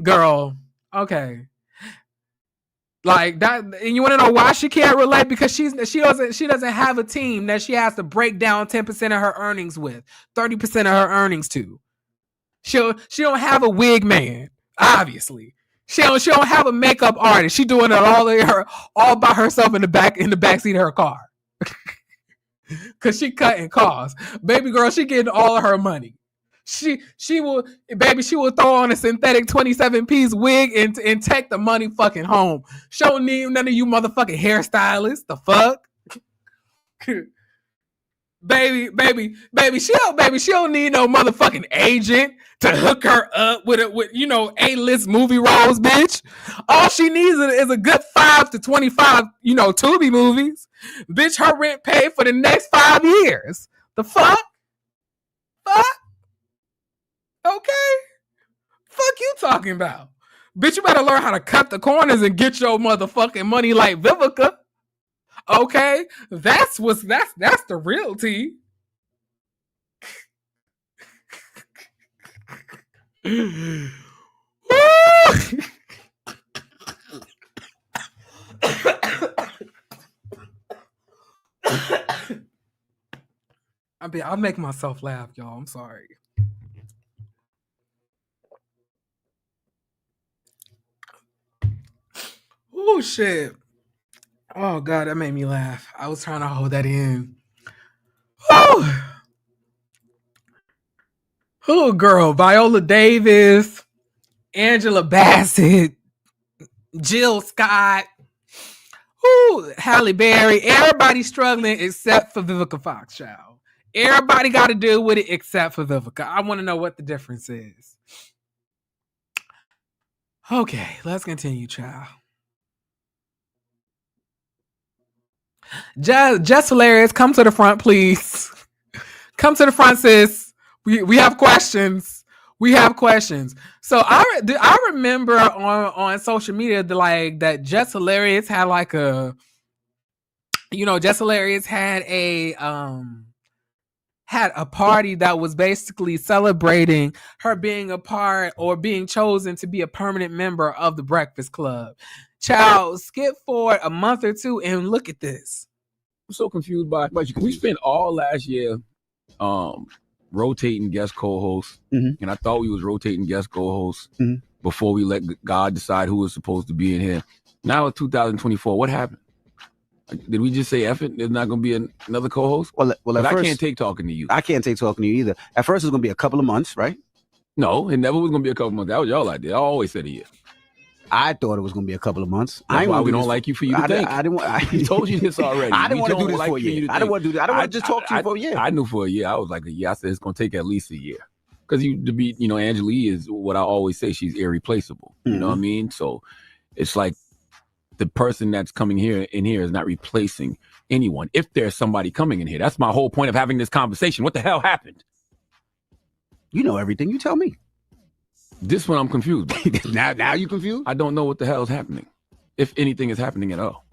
Girl, okay. Like that, and you want to know why she can't relate? Because she doesn't have a team that she has to break down 10% of her earnings with, 30% of her earnings to. She don't have a wig man, obviously. She don't have a makeup artist. She doing it all by herself in the back seat of her car. Cause she cutting costs. Baby girl, she getting all of her money. She will throw on a synthetic 27-piece wig and take the money fucking home. She don't need none of you motherfucking hairstylists. The fuck? baby, she don't need no motherfucking agent to hook her up with A-list movie roles, bitch. All she needs is a good 5 to 25, Tubi movies. Bitch, her rent paid for the next 5 years. The fuck? Fuck? Okay. Fuck you talking about? Bitch, you better learn how to cut the corners and get your motherfucking money like Vivica. Okay? That's the real tea. I'll make myself laugh, y'all. I'm sorry. Oh shit. Oh god, that made me laugh. I was trying to hold that in. Oh girl, Viola Davis, Angela Bassett, Jill Scott, Halle Berry. Everybody's struggling except for Vivica Fox, child. Everybody got to deal with it except for Vivica. I want to know what the difference is. Okay, let's continue, child. Just hilarious. Come to the front, please. Come to the front, sis. We have questions. We have questions. So I remember on social media that Just Hilarious had like a Just Hilarious had a party that was basically celebrating her being a part or being chosen to be a permanent member of the Breakfast Club. Child, skip forward a month or two and look at this. I'm so confused by we spent all last year rotating guest co-hosts, and I thought we was rotating guest co-hosts before we let God decide who was supposed to be in here. Now it's 2024. What happened? Did we just say F it? There's not going to be another co-host? Well, at first, I can't take talking to you. I can't take talking to you either. At first, it was going to be a couple of months, right? No, it never was going to be a couple of months. That was y'all idea. I always said a year. I thought it was going to be a couple of months. That's why we don't like you for you to think. I didn't want. I told you this already. I didn't want to do this like for a year. I didn't want to do that. I don't want to just talk to you for a year. I knew for a year. I was like a year. I said it's going to take at least a year. Because Angela Yee is what I always say. She's irreplaceable. You know what I mean? So it's like the person that's coming in here is not replacing anyone. If there's somebody coming in here, that's my whole point of having this conversation. What the hell happened? You know everything. You tell me. This one I'm confused by. now you confused? I don't know what the hell is happening. If anything is happening at all.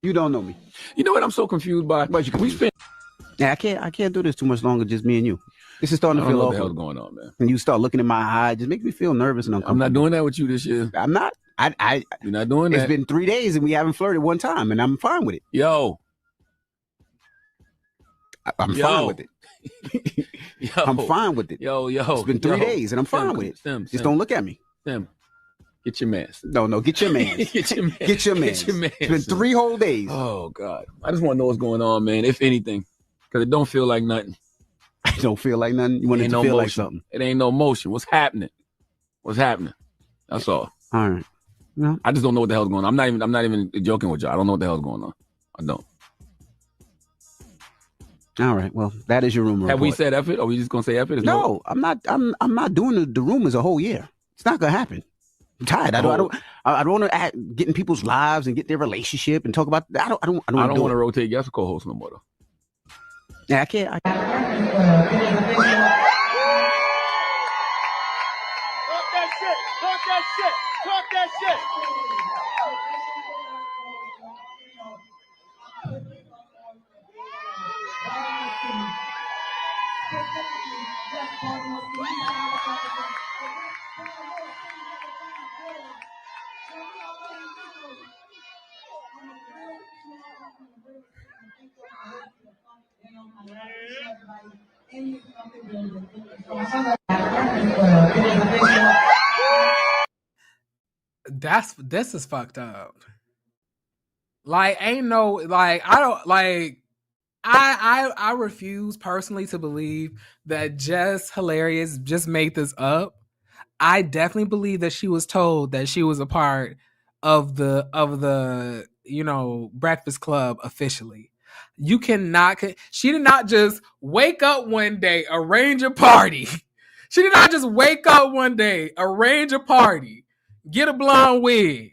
You don't know me. You know what I'm so confused by? Yeah, I can't do this too much longer, just me and you. This is starting to feel awkward. What the hell's going on, man? And you start looking in my eye, just makes me feel nervous and uncomfortable. I'm not doing that with you this year. I'm not. You're not doing that. It's been 3 days and we haven't flirted one time, and I'm fine with it. Yo. I'm fine with it. I'm fine with it. Yo. It's been 3 days and I'm fine with it. Just don't look at me. Get your man. No, get your man. Get your man. Get your man. It's been 3 whole days. Oh, God. I just want to know what's going on, man, if anything. Because it don't feel like nothing. It don't feel like nothing? You want it to feel like something? It ain't no motion. What's happening? That's all. All right. Yeah. I just don't know what the hell's going on. I'm not even joking with y'all. I don't know what the hell's going on. I don't. All right. Well, that is your rumor. Have we said F it? Are we just gonna say F it? No, I'm not. I'm not doing the rumors a whole year. It's not gonna happen. I'm tired. I don't want to get in people's lives and get their relationship and talk about. I don't want to rotate guest co-host no more though. Yeah, I can't. Talk that shit. This is fucked up. Like, ain't no, like, I don't, like, I refuse personally to believe that Just Hilarious just made this up. I definitely believe that she was told that she was a part of the Breakfast Club officially. You cannot. She did not just wake up one day, arrange a party. She did not just wake up one day, arrange a party, get a blonde wig,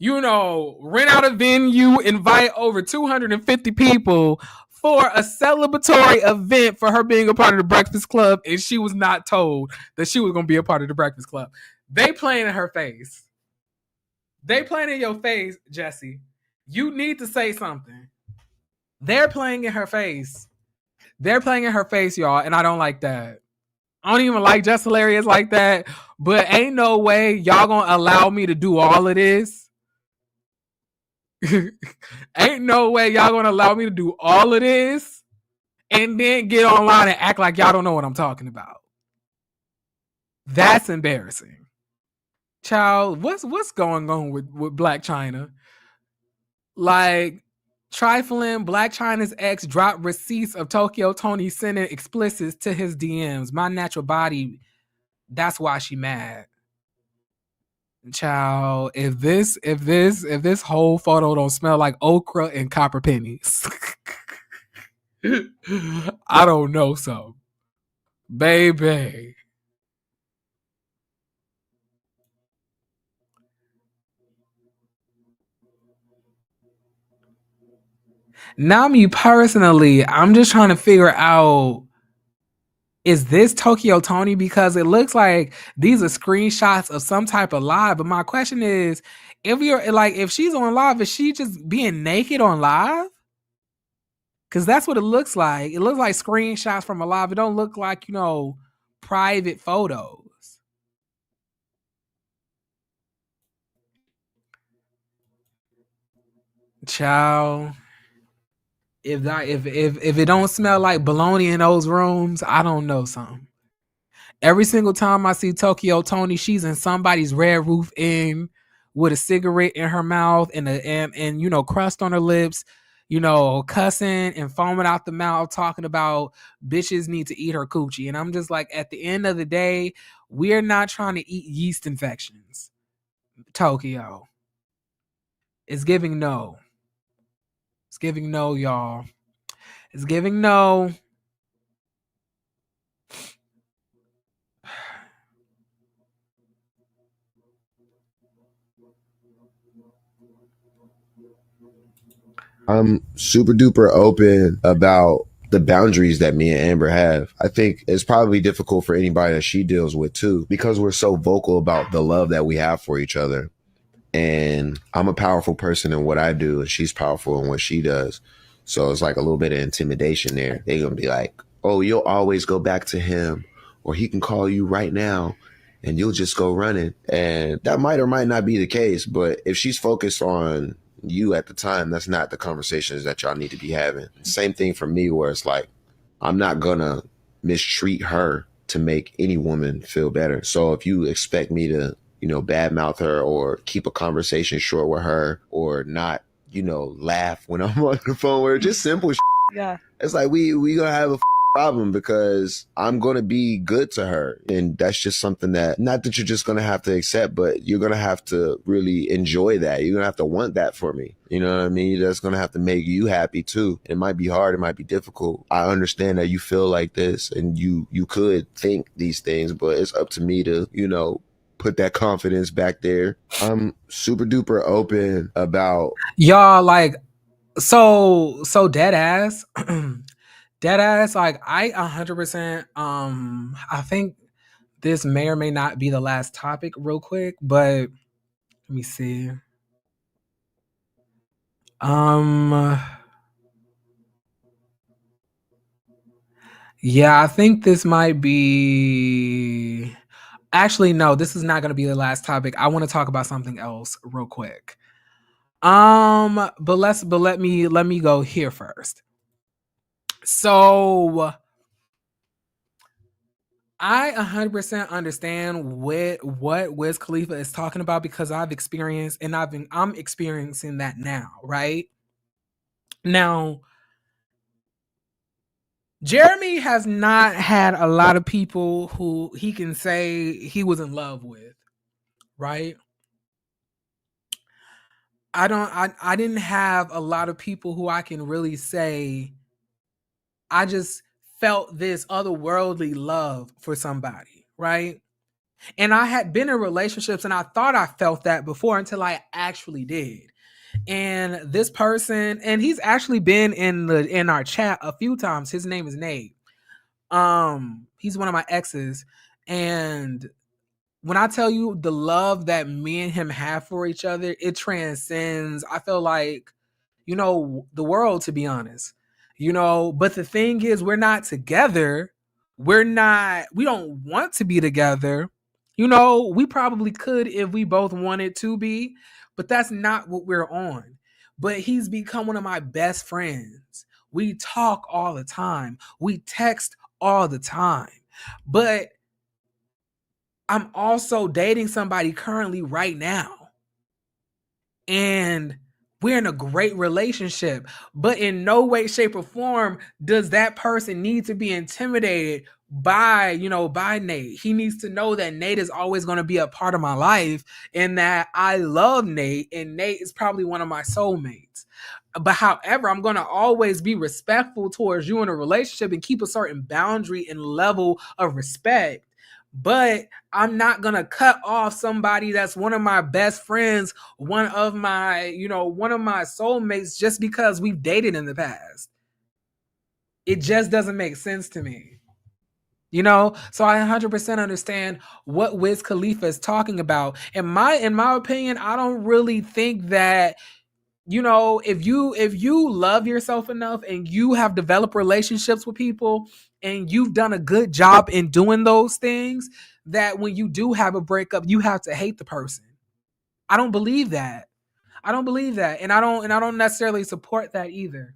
rent out a venue, invite over 250 people for a celebratory event for her being a part of the Breakfast Club, and she was not told that she was going to be a part of the Breakfast Club. They playing in her face. They playing in your face, Jesse. You need to say something. They're playing in her face. They're playing in her face, y'all, and I don't like that. I don't even like Just Hilarious like that, but ain't no way y'all gonna allow me to do all of this. Ain't no way y'all gonna allow me to do all of this and then get online and act like y'all don't know what I'm talking about. That's embarrassing. Child, what's going on with Black China? Like, trifling, Black China's ex dropped receipts of Tokyo Tony sending explicits to his DMs. My natural body, that's why she mad. Child, if this whole photo don't smell like okra and copper pennies, I don't know so. Baby. Now, me personally, I'm just trying to figure out is this Tokyo Tony? Because it looks like these are screenshots of some type of live. But my question is, if she's on live, is she just being naked on live? Because that's what it looks like. It looks like screenshots from a live. It don't look like, private photos. Child, if it don't smell like bologna in those rooms, I don't know something. Every single time I see Tokyo Tony, she's in somebody's Red Roof Inn with a cigarette in her mouth and crust on her lips, cussing and foaming out the mouth, talking about bitches need to eat her coochie. And I'm just like, at the end of the day, we're not trying to eat yeast infections. Tokyo. It's giving no. It's giving no, y'all. It's giving no. I'm super duper open about the boundaries that me and Amber have. I think it's probably difficult for anybody that she deals with too, because we're so vocal about the love that we have for each other. And I'm a powerful person in what I do, and she's powerful in what she does. So it's like a little bit of intimidation there. They're going to be like, oh, you'll always go back to him, or he can call you right now and you'll just go running. And that might or might not be the case. But if she's focused on you at the time, that's not the conversations that y'all need to be having. Same thing for me, where it's like, I'm not going to mistreat her to make any woman feel better. So if you expect me to, badmouth her or keep a conversation short with her or not, laugh when I'm on the phone with her, just simple shit. Yeah. It's like we gonna have a problem because I'm gonna be good to her. And that's just something that, not that you're just gonna have to accept, but you're gonna have to really enjoy that. You're gonna have to want that for me. You know what I mean? That's gonna have to make you happy too. It might be hard, it might be difficult. I understand that you feel like this and you could think these things, but it's up to me to, put that confidence back there. I'm super duper open about y'all, like, so dead ass. Dead ass, like, I 100%, I think this may or may not be the last topic real quick, but let me see. Yeah, I think this might be, actually, no, this is not going to be the last topic. I want to talk about something else real quick. But let me go here first. So I 100% understand what Wiz Khalifa is talking about, because I've experienced and I'm experiencing that now, right? Now, Jeremy has not had a lot of people who he can say he was in love with, right? I didn't have a lot of people who I can really say I just felt this otherworldly love for somebody, right? And I had been in relationships and I thought I felt that before until I actually did. And this person, and he's actually been in our chat a few times. His name is Nate. He's one of my exes. And when I tell you the love that me and him have for each other, it transcends, I feel like, the world, to be honest. But the thing is, we're not together. We don't want to be together. We probably could if we both wanted to be, but that's not what we're on. But he's become one of my best friends. We talk all the time. We text all the time. But I'm also dating somebody currently right now. And we're in a great relationship. But in no way, shape, or form does that person need to be intimidated by Nate. He needs to know that Nate is always going to be a part of my life and that I love Nate, and Nate is probably one of my soulmates. But however, I'm going to always be respectful towards you in a relationship and keep a certain boundary and level of respect. But I'm not going to cut off somebody that's one of my best friends, one of my soulmates, just because we've dated in the past. It just doesn't make sense to me. You know, so I 100% understand what Wiz Khalifa is talking about. In my opinion, I don't really think that, you know, if you love yourself enough and you have developed relationships with people and you've done a good job in doing those things, that when you do have a breakup, you have to hate the person. I don't believe that. I don't believe that, and I don't necessarily support that either.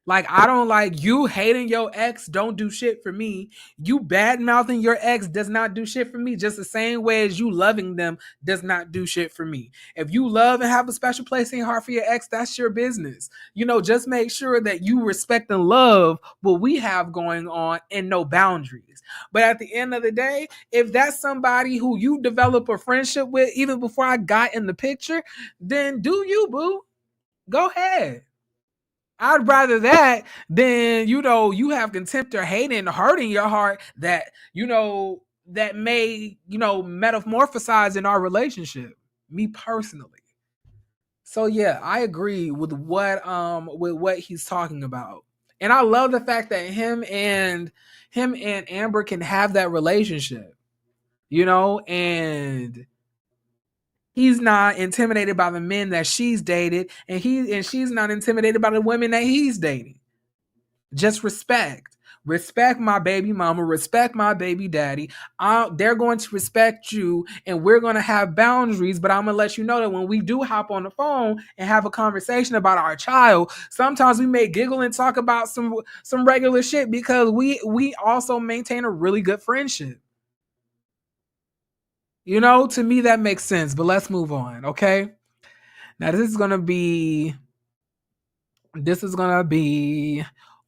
Like, I don't like you hating your ex, don't do shit for me. You bad mouthing your ex does not do shit for me, just the same way as you loving them does not do shit for me. If you love and have a special place in your heart for your ex, that's your business. You know, just make sure that you respect and love what we have going on and no boundaries. But at the end of the day, if that's somebody who you develop a friendship with even before I got in the picture, then do you, boo. Go ahead. I'd rather that than, you know, you have contempt or hate and hurting your heart that, you know, that may, you know, metamorphosize in our relationship. Me personally. So yeah, I agree with what he's talking about. And I love the fact that him and Amber can have that relationship, you know, and he's not intimidated by the men that she's dated, and she's not intimidated by the women that he's dating. Just respect. Respect my baby mama, respect my baby daddy. They're going to respect you, and we're going to have boundaries. But I'm going to let you know that when we do hop on the phone and have a conversation about our child, sometimes we may giggle and talk about some regular shit because we also maintain a really good friendship. You know, to me that makes sense. But let's move on, okay? Now this is gonna be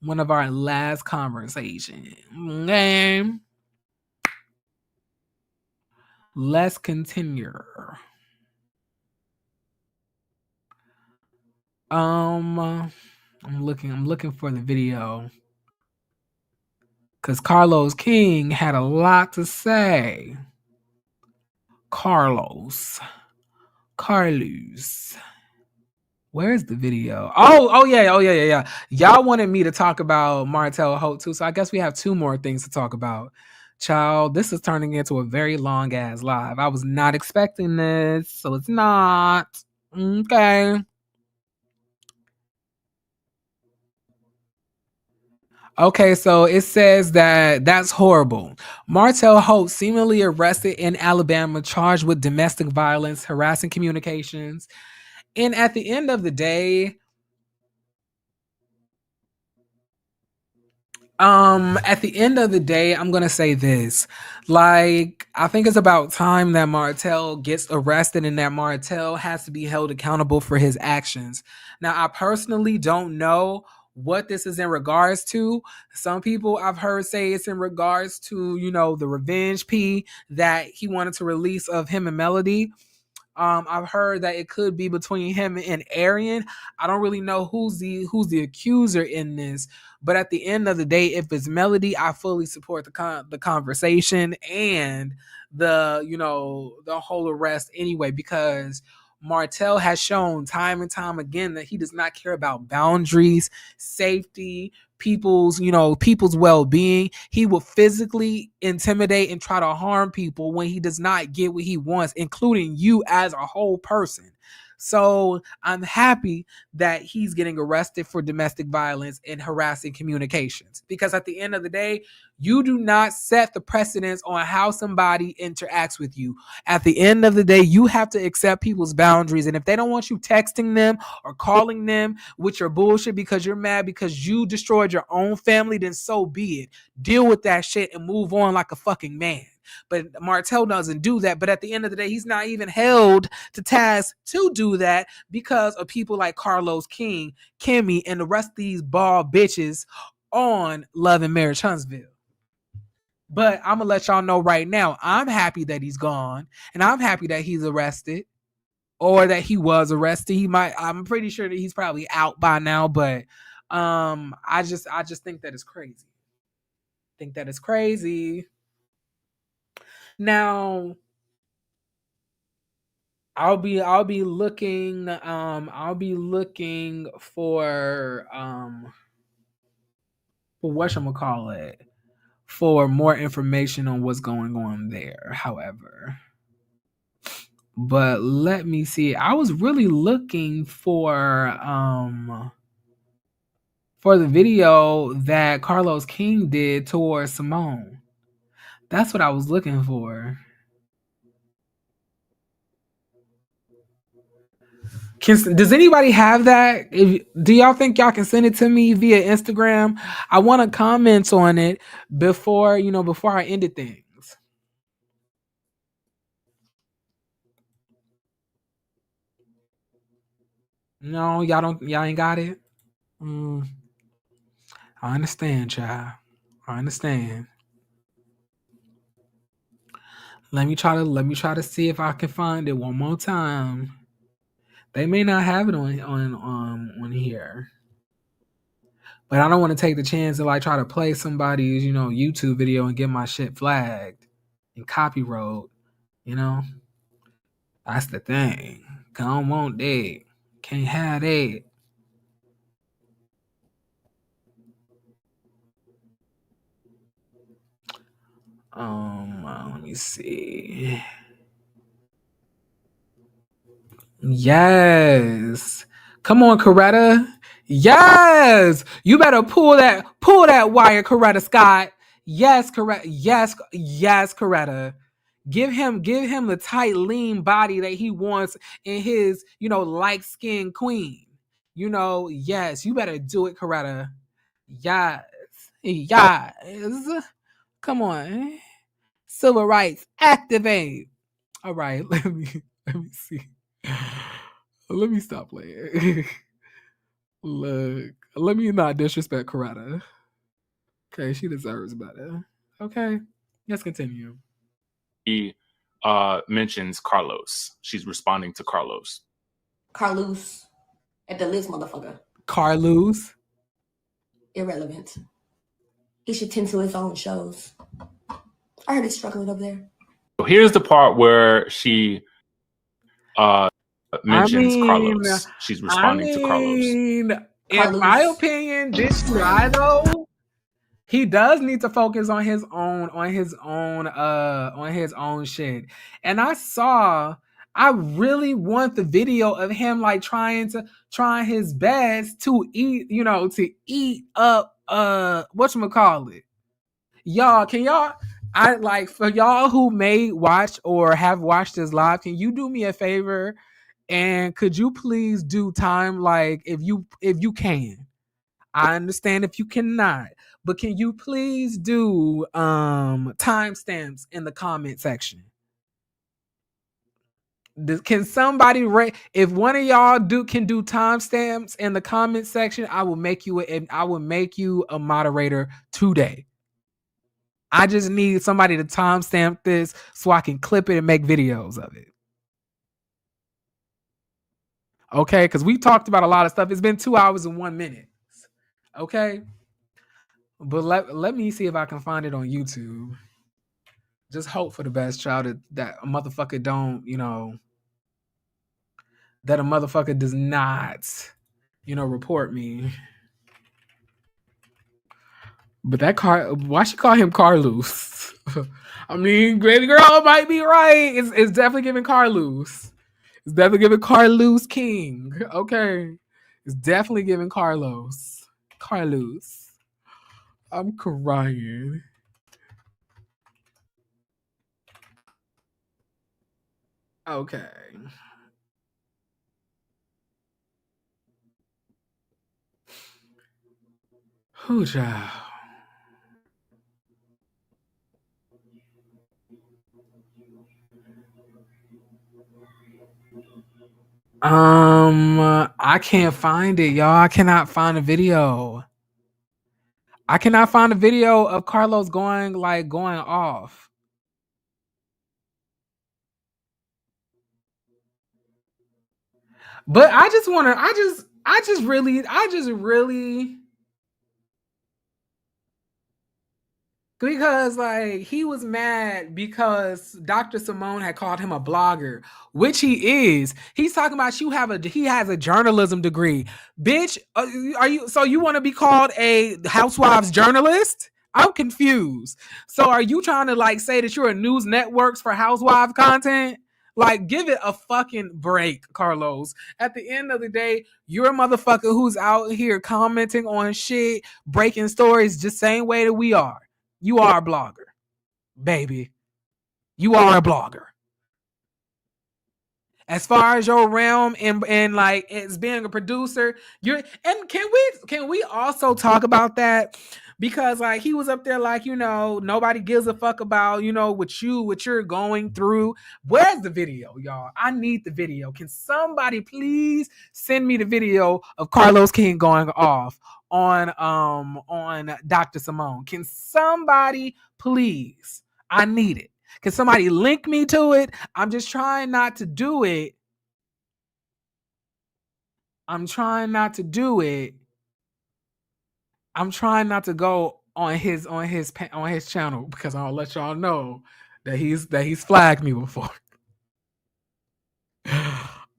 one of our last conversations. Okay. Let's continue. I'm looking for the video. Cause Carlos King had a lot to say. Carlos. Where's the video? Oh yeah. Y'all wanted me to talk about Martell Holt too, so I guess we have two more things to talk about. Child, this is turning into a very long ass live. I was not expecting this, so it's not. Okay. Okay, so it says that's horrible. Martell Holt seemingly arrested in Alabama, charged with domestic violence, harassing communications. And at the end of the day, I'm gonna say this. Like, I think it's about time that Martell gets arrested and that Martell has to be held accountable for his actions. Now, I personally don't know what this is in regards to. Some people I've heard say it's in regards to, you know, the revenge P that he wanted to release of him and Melody. I've heard that it could be between him and Arian. I don't really know who's the accuser in this, but at the end of the day, if it's Melody, I fully support the conversation and the whole arrest anyway, because Martell has shown time and time again that he does not care about boundaries, safety, people's well-being. He will physically intimidate and try to harm people when he does not get what he wants, including you as a whole person. So I'm happy that he's getting arrested for domestic violence and harassing communications, because at the end of the day, you do not set the precedence on how somebody interacts with you. At the end of the day, you have to accept people's boundaries. And if they don't want you texting them or calling them with your bullshit because you're mad because you destroyed your own family, then so be it. Deal with that shit and move on like a fucking man. But Martell doesn't do that. But at the end of the day, he's not even held to task to do that because of people like Carlos King, Kimmy, and the rest of these bald bitches on Love and Marriage Huntsville. But I'm going to let y'all know right now, I'm happy that he's gone, and I'm happy that he's arrested, or that he was arrested. I'm pretty sure that he's probably out by now, but I just think that it's crazy. Now, I'll be looking for whatchamacallit, for more information on what's going on there, however. But let me see. I was really looking for the video that Carlos King did towards Simone. That's what I was looking for. Does anybody have that? Do y'all think y'all can send it to me via Instagram? I want to comment on it before I ended things. No, y'all ain't got it. I understand, child. I understand. Let me try to see if I can find it one more time. They may not have it on here. But I don't want to take the chance to like try to play somebody's, YouTube video and get my shit flagged and copyright, That's the thing. I don't want that. Can't have that. Let me see. Yes. Come on, Coretta. Yes. You better pull that wire, Coretta Scott. Yes, Coretta. Yes, Coretta. Give him the tight, lean body that he wants in his, light-skinned queen. Yes, you better do it, Coretta. Yes. Yes. Come on. Civil rights, activate. All right, let me see. Let me stop playing. Look, let me not disrespect Coretta. Okay, she deserves better. Okay, let's continue. He mentions Carlos. She's responding to Carlos. Carlos at the list, motherfucker. Carlos? Irrelevant. He should tend to his own shows. I heard he's struggling over there. So here's the part where she mentions Carlos. She's responding to Carlos. In my opinion, this guy though, he does need to focus on his own shit. And I really want the video of him like trying his best to eat up whatchamacallit. Y'all, can y'all for y'all who may watch or have watched this live, can you do me a favor? And could you please do time if you can? I understand if you cannot, but can you please do timestamps in the comment section? Can somebody if one of y'all can do timestamps in the comment section, I will make you a moderator today. I just need somebody to timestamp this so I can clip it and make videos of it. Okay, because we talked about a lot of stuff. It's been 2 hours and 1 minute. Okay, but let me see if I can find it on YouTube. Just hope for the best, child. That a motherfucker don't, that a motherfucker does not, report me. But why she call him Carlos? I mean, baby girl might be right. It's definitely giving Carlos. It's definitely giving Carlos King. Okay. It's definitely giving Carlos. I'm crying. Okay. Who child? I can't find it, y'all. I cannot find a video. I cannot find a video of Carlos going off. But I just really because he was mad because Dr. Simone had called him a blogger, which he is. He's talking about he has a journalism degree. Bitch, you want to be called a housewives journalist? I'm confused. So are you trying to like say that you're a news networks for housewife content? Like, give it a fucking break, Carlos. At the end of the day, you're a motherfucker who's out here commenting on shit, breaking stories just same way that we are. You are a blogger, baby. You are a blogger. As far as your realm and like as being a producer, and can we also talk about that? Because like he was up there like, nobody gives a fuck about, what you're going through. Where's the video, y'all? I need the video. Can somebody please send me the video of Carlos King going off on Dr. Simone? Can somebody please? I need it. Can somebody link me to it? I'm just trying not to do it. I'm trying not to do it. I'm trying not to go on his channel because I'll let y'all know that he's flagged me before.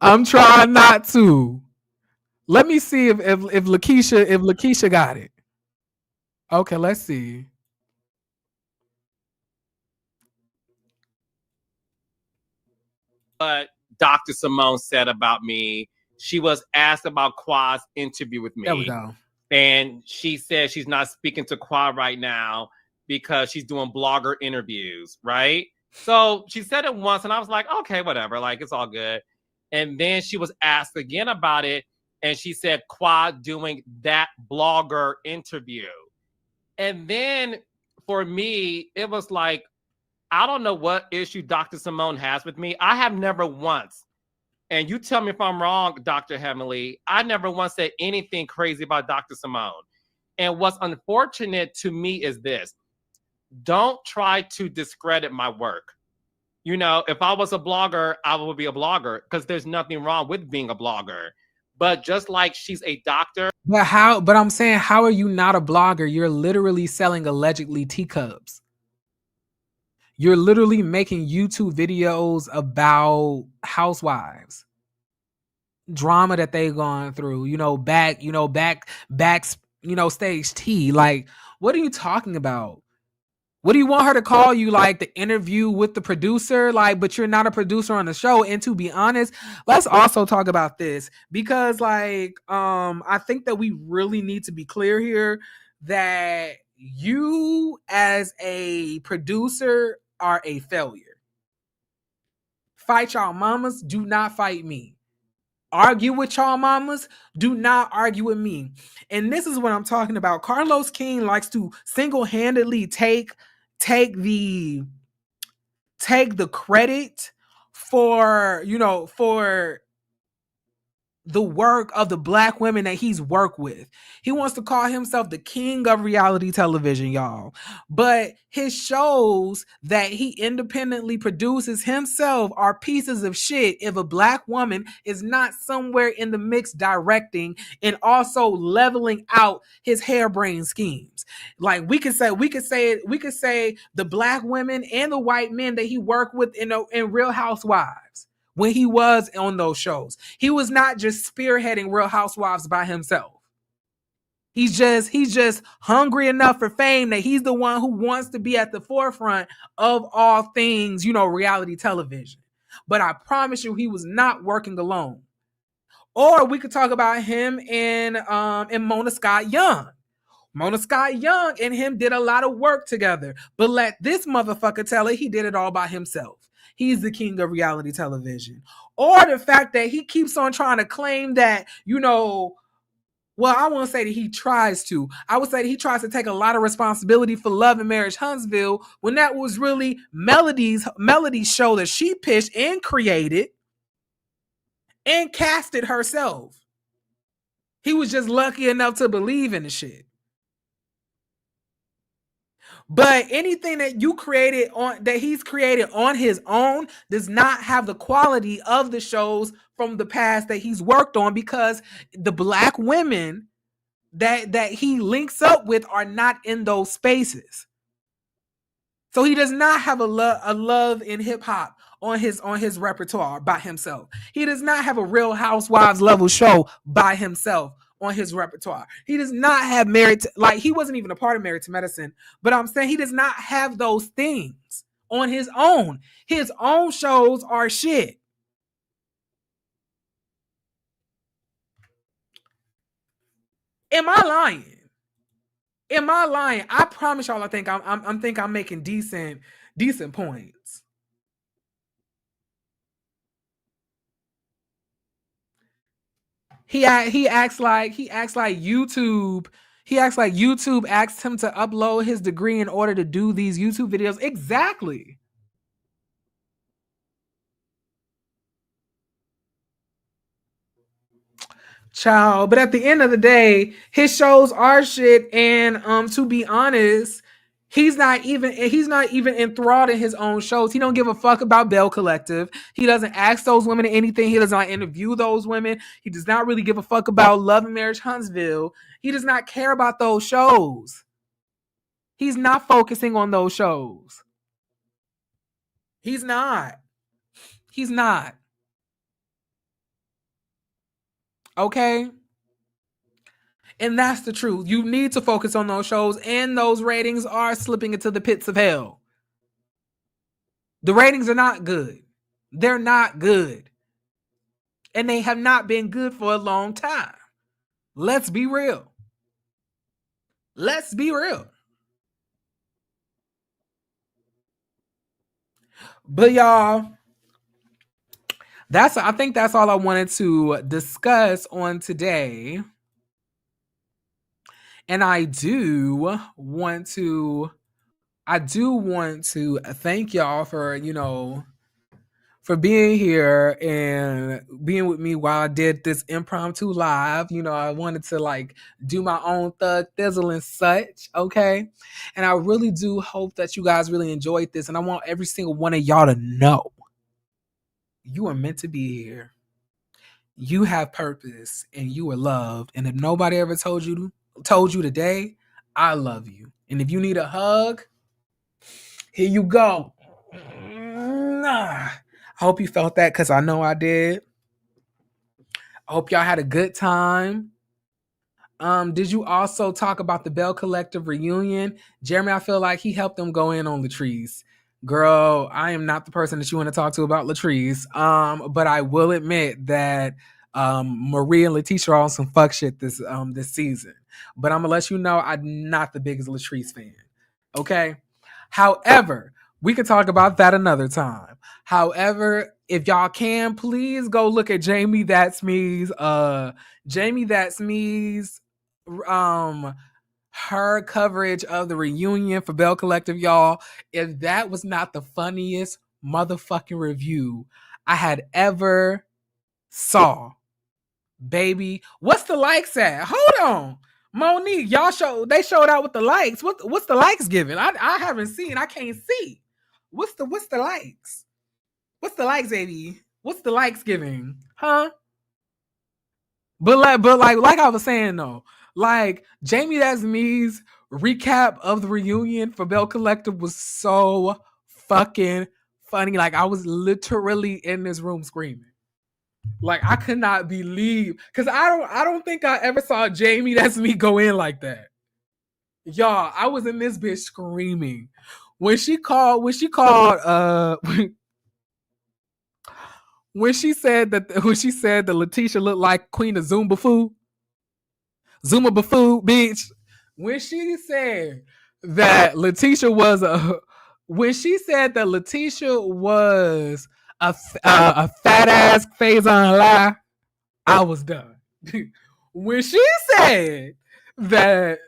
I'm trying not to. Let me see if Lakeisha got it. Okay, let's see. What Dr. Simone said about me. She was asked about Quad's interview with me. There we go. And she said she's not speaking to Quad right now because she's doing blogger interviews, right? So she said it once and I was like, okay, whatever. Like, it's all good. And then she was asked again about it. And she said Quad doing that blogger interview. And then for me, it was like, I don't know what issue Dr. Simone has with me. I have never once, and you tell me if I'm wrong, Dr. Hemley, I never once said anything crazy about Dr. Simone. And what's unfortunate to me is this. Don't try to discredit my work. If I was a blogger, I would be a blogger because there's nothing wrong with being a blogger. But just like she's a doctor. But I'm saying, how are you not a blogger? You're literally selling allegedly teacups. You're literally making YouTube videos about housewives, drama that they've gone through, stage T. Like, what are you talking about? What do you want her to call you, like the interview with the producer? Like, but you're not a producer on the show. And to be honest, let's also talk about this because like, I think that we really need to be clear here that you as a producer are a failure. Fight y'all mamas, do not fight me. Argue with y'all mamas, do not argue with me. And this is what I'm talking about. Carlos King likes to single-handedly take the credit for the work of the black women that he's worked with. He wants to call himself the king of reality television, y'all. But his shows that he independently produces himself are pieces of shit if a black woman is not somewhere in the mix directing and also leveling out his harebrained schemes. Like we could say the black women and the white men that he worked with in Real Housewives. When he was on those shows, he was not just spearheading Real Housewives by himself. He's just hungry enough for fame that he's the one who wants to be at the forefront of all things, reality television. But I promise you, he was not working alone. Or we could talk about him and Mona Scott Young. Mona Scott Young and him did a lot of work together. But let this motherfucker tell it, he did it all by himself. He's the king of reality television. Or the fact that he keeps on trying to claim that, well, I won't say that he tries to. I would say that he tries to take a lot of responsibility for Love and Marriage Huntsville when that was really Melody's show that she pitched and created and casted herself. He was just lucky enough to believe in the shit. But anything that he's created on his own does not have the quality of the shows from the past that he's worked on because the black women that he links up with are not in those spaces. So he does not have a love in hip hop on his repertoire by himself. He does not have a Real Housewives level show by himself on his repertoire. He does not have Married to, like, he wasn't even a part of Married to Medicine, but I'm saying he does not have those things on his own. His own shows are shit. Am I lying? I promise y'all. I think I'm making decent points. He acts like YouTube. He acts like YouTube asked him to upload his degree in order to do these YouTube videos. Exactly. Child, but at the end of the day, his shows are shit, and to be honest, he's not even enthralled in his own shows. He don't give a fuck about Bell Collective. He doesn't ask those women anything. He does not interview those women. He does not really give a fuck about Love and Marriage Huntsville. He does not care about those shows. He's not focusing on those shows. He's not. Okay? And that's the truth. You need to focus on those shows, and those ratings are slipping into the pits of hell. The ratings are not good. They're not good. And they have not been good for a long time. Let's be real. Let's be real. But y'all, I think that's all I wanted to discuss on today. And I do want to thank y'all for, for being here and being with me while I did this impromptu live. I wanted to like do my own thug thizzle and such, okay? And I really do hope that you guys really enjoyed this. And I want every single one of y'all to know you are meant to be here. You have purpose and you are loved. And if nobody ever told you today, I love you. And if you need a hug, here you go. I hope you felt that, because I know I did. I hope y'all had a good time. Did you also talk about the Bell Collective reunion? Jeremy, I feel like he helped them go in on Latrice. Girl, I am not the person that you want to talk to about Latrice. But I will admit that Marie and Letitia are on some fuck shit this season. But I'm gonna let you know I'm not the biggest Latrice fan. Okay? However, we could talk about that another time. However, if y'all can, please go look at Jamie That's Me's her coverage of the reunion for Bell Collective, y'all. If that was not the funniest motherfucking review I had ever saw, baby. What's the likes at? Hold on. Monique, they showed out with the likes. What's the likes giving? I haven't seen. I can't see. What's the likes? What's the likes, baby? What's the likes giving? Huh? But like I was saying though, like Jamie That's Me's recap of the reunion for Bell Collective was so fucking funny. Like I was literally in this room screaming. Like I could not believe, because I don't think I ever saw Jamie That's Me go in like that. Y'all, I was in this bitch screaming when she called when she said that Letitia looked like Queen of Zuma Bafoo, bitch. When she said that Letitia was a fat ass Faison lie, I was done. When she said that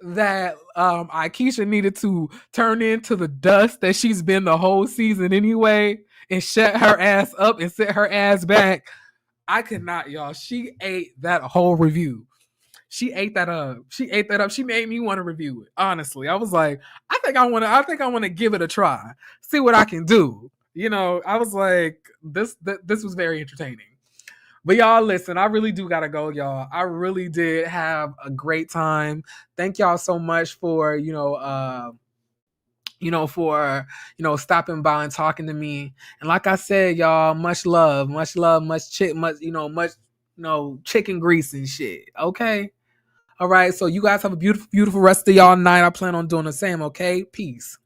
Akeisha needed to turn into the dust that she's been the whole season anyway and shut her ass up and sit her ass back, I could not, y'all. She ate that whole review. She ate that up. She made me want to review it. Honestly, I was like, I think I want to give it a try, see what I can do. I was like, this was very entertaining. But y'all, listen, I really do gotta go, y'all. I really did have a great time. Thank y'all so much for stopping by and talking to me. And like I said, y'all, much love, much chicken grease and shit. Okay. All right. So you guys have a beautiful, beautiful rest of y'all night. I plan on doing the same. Okay. Peace.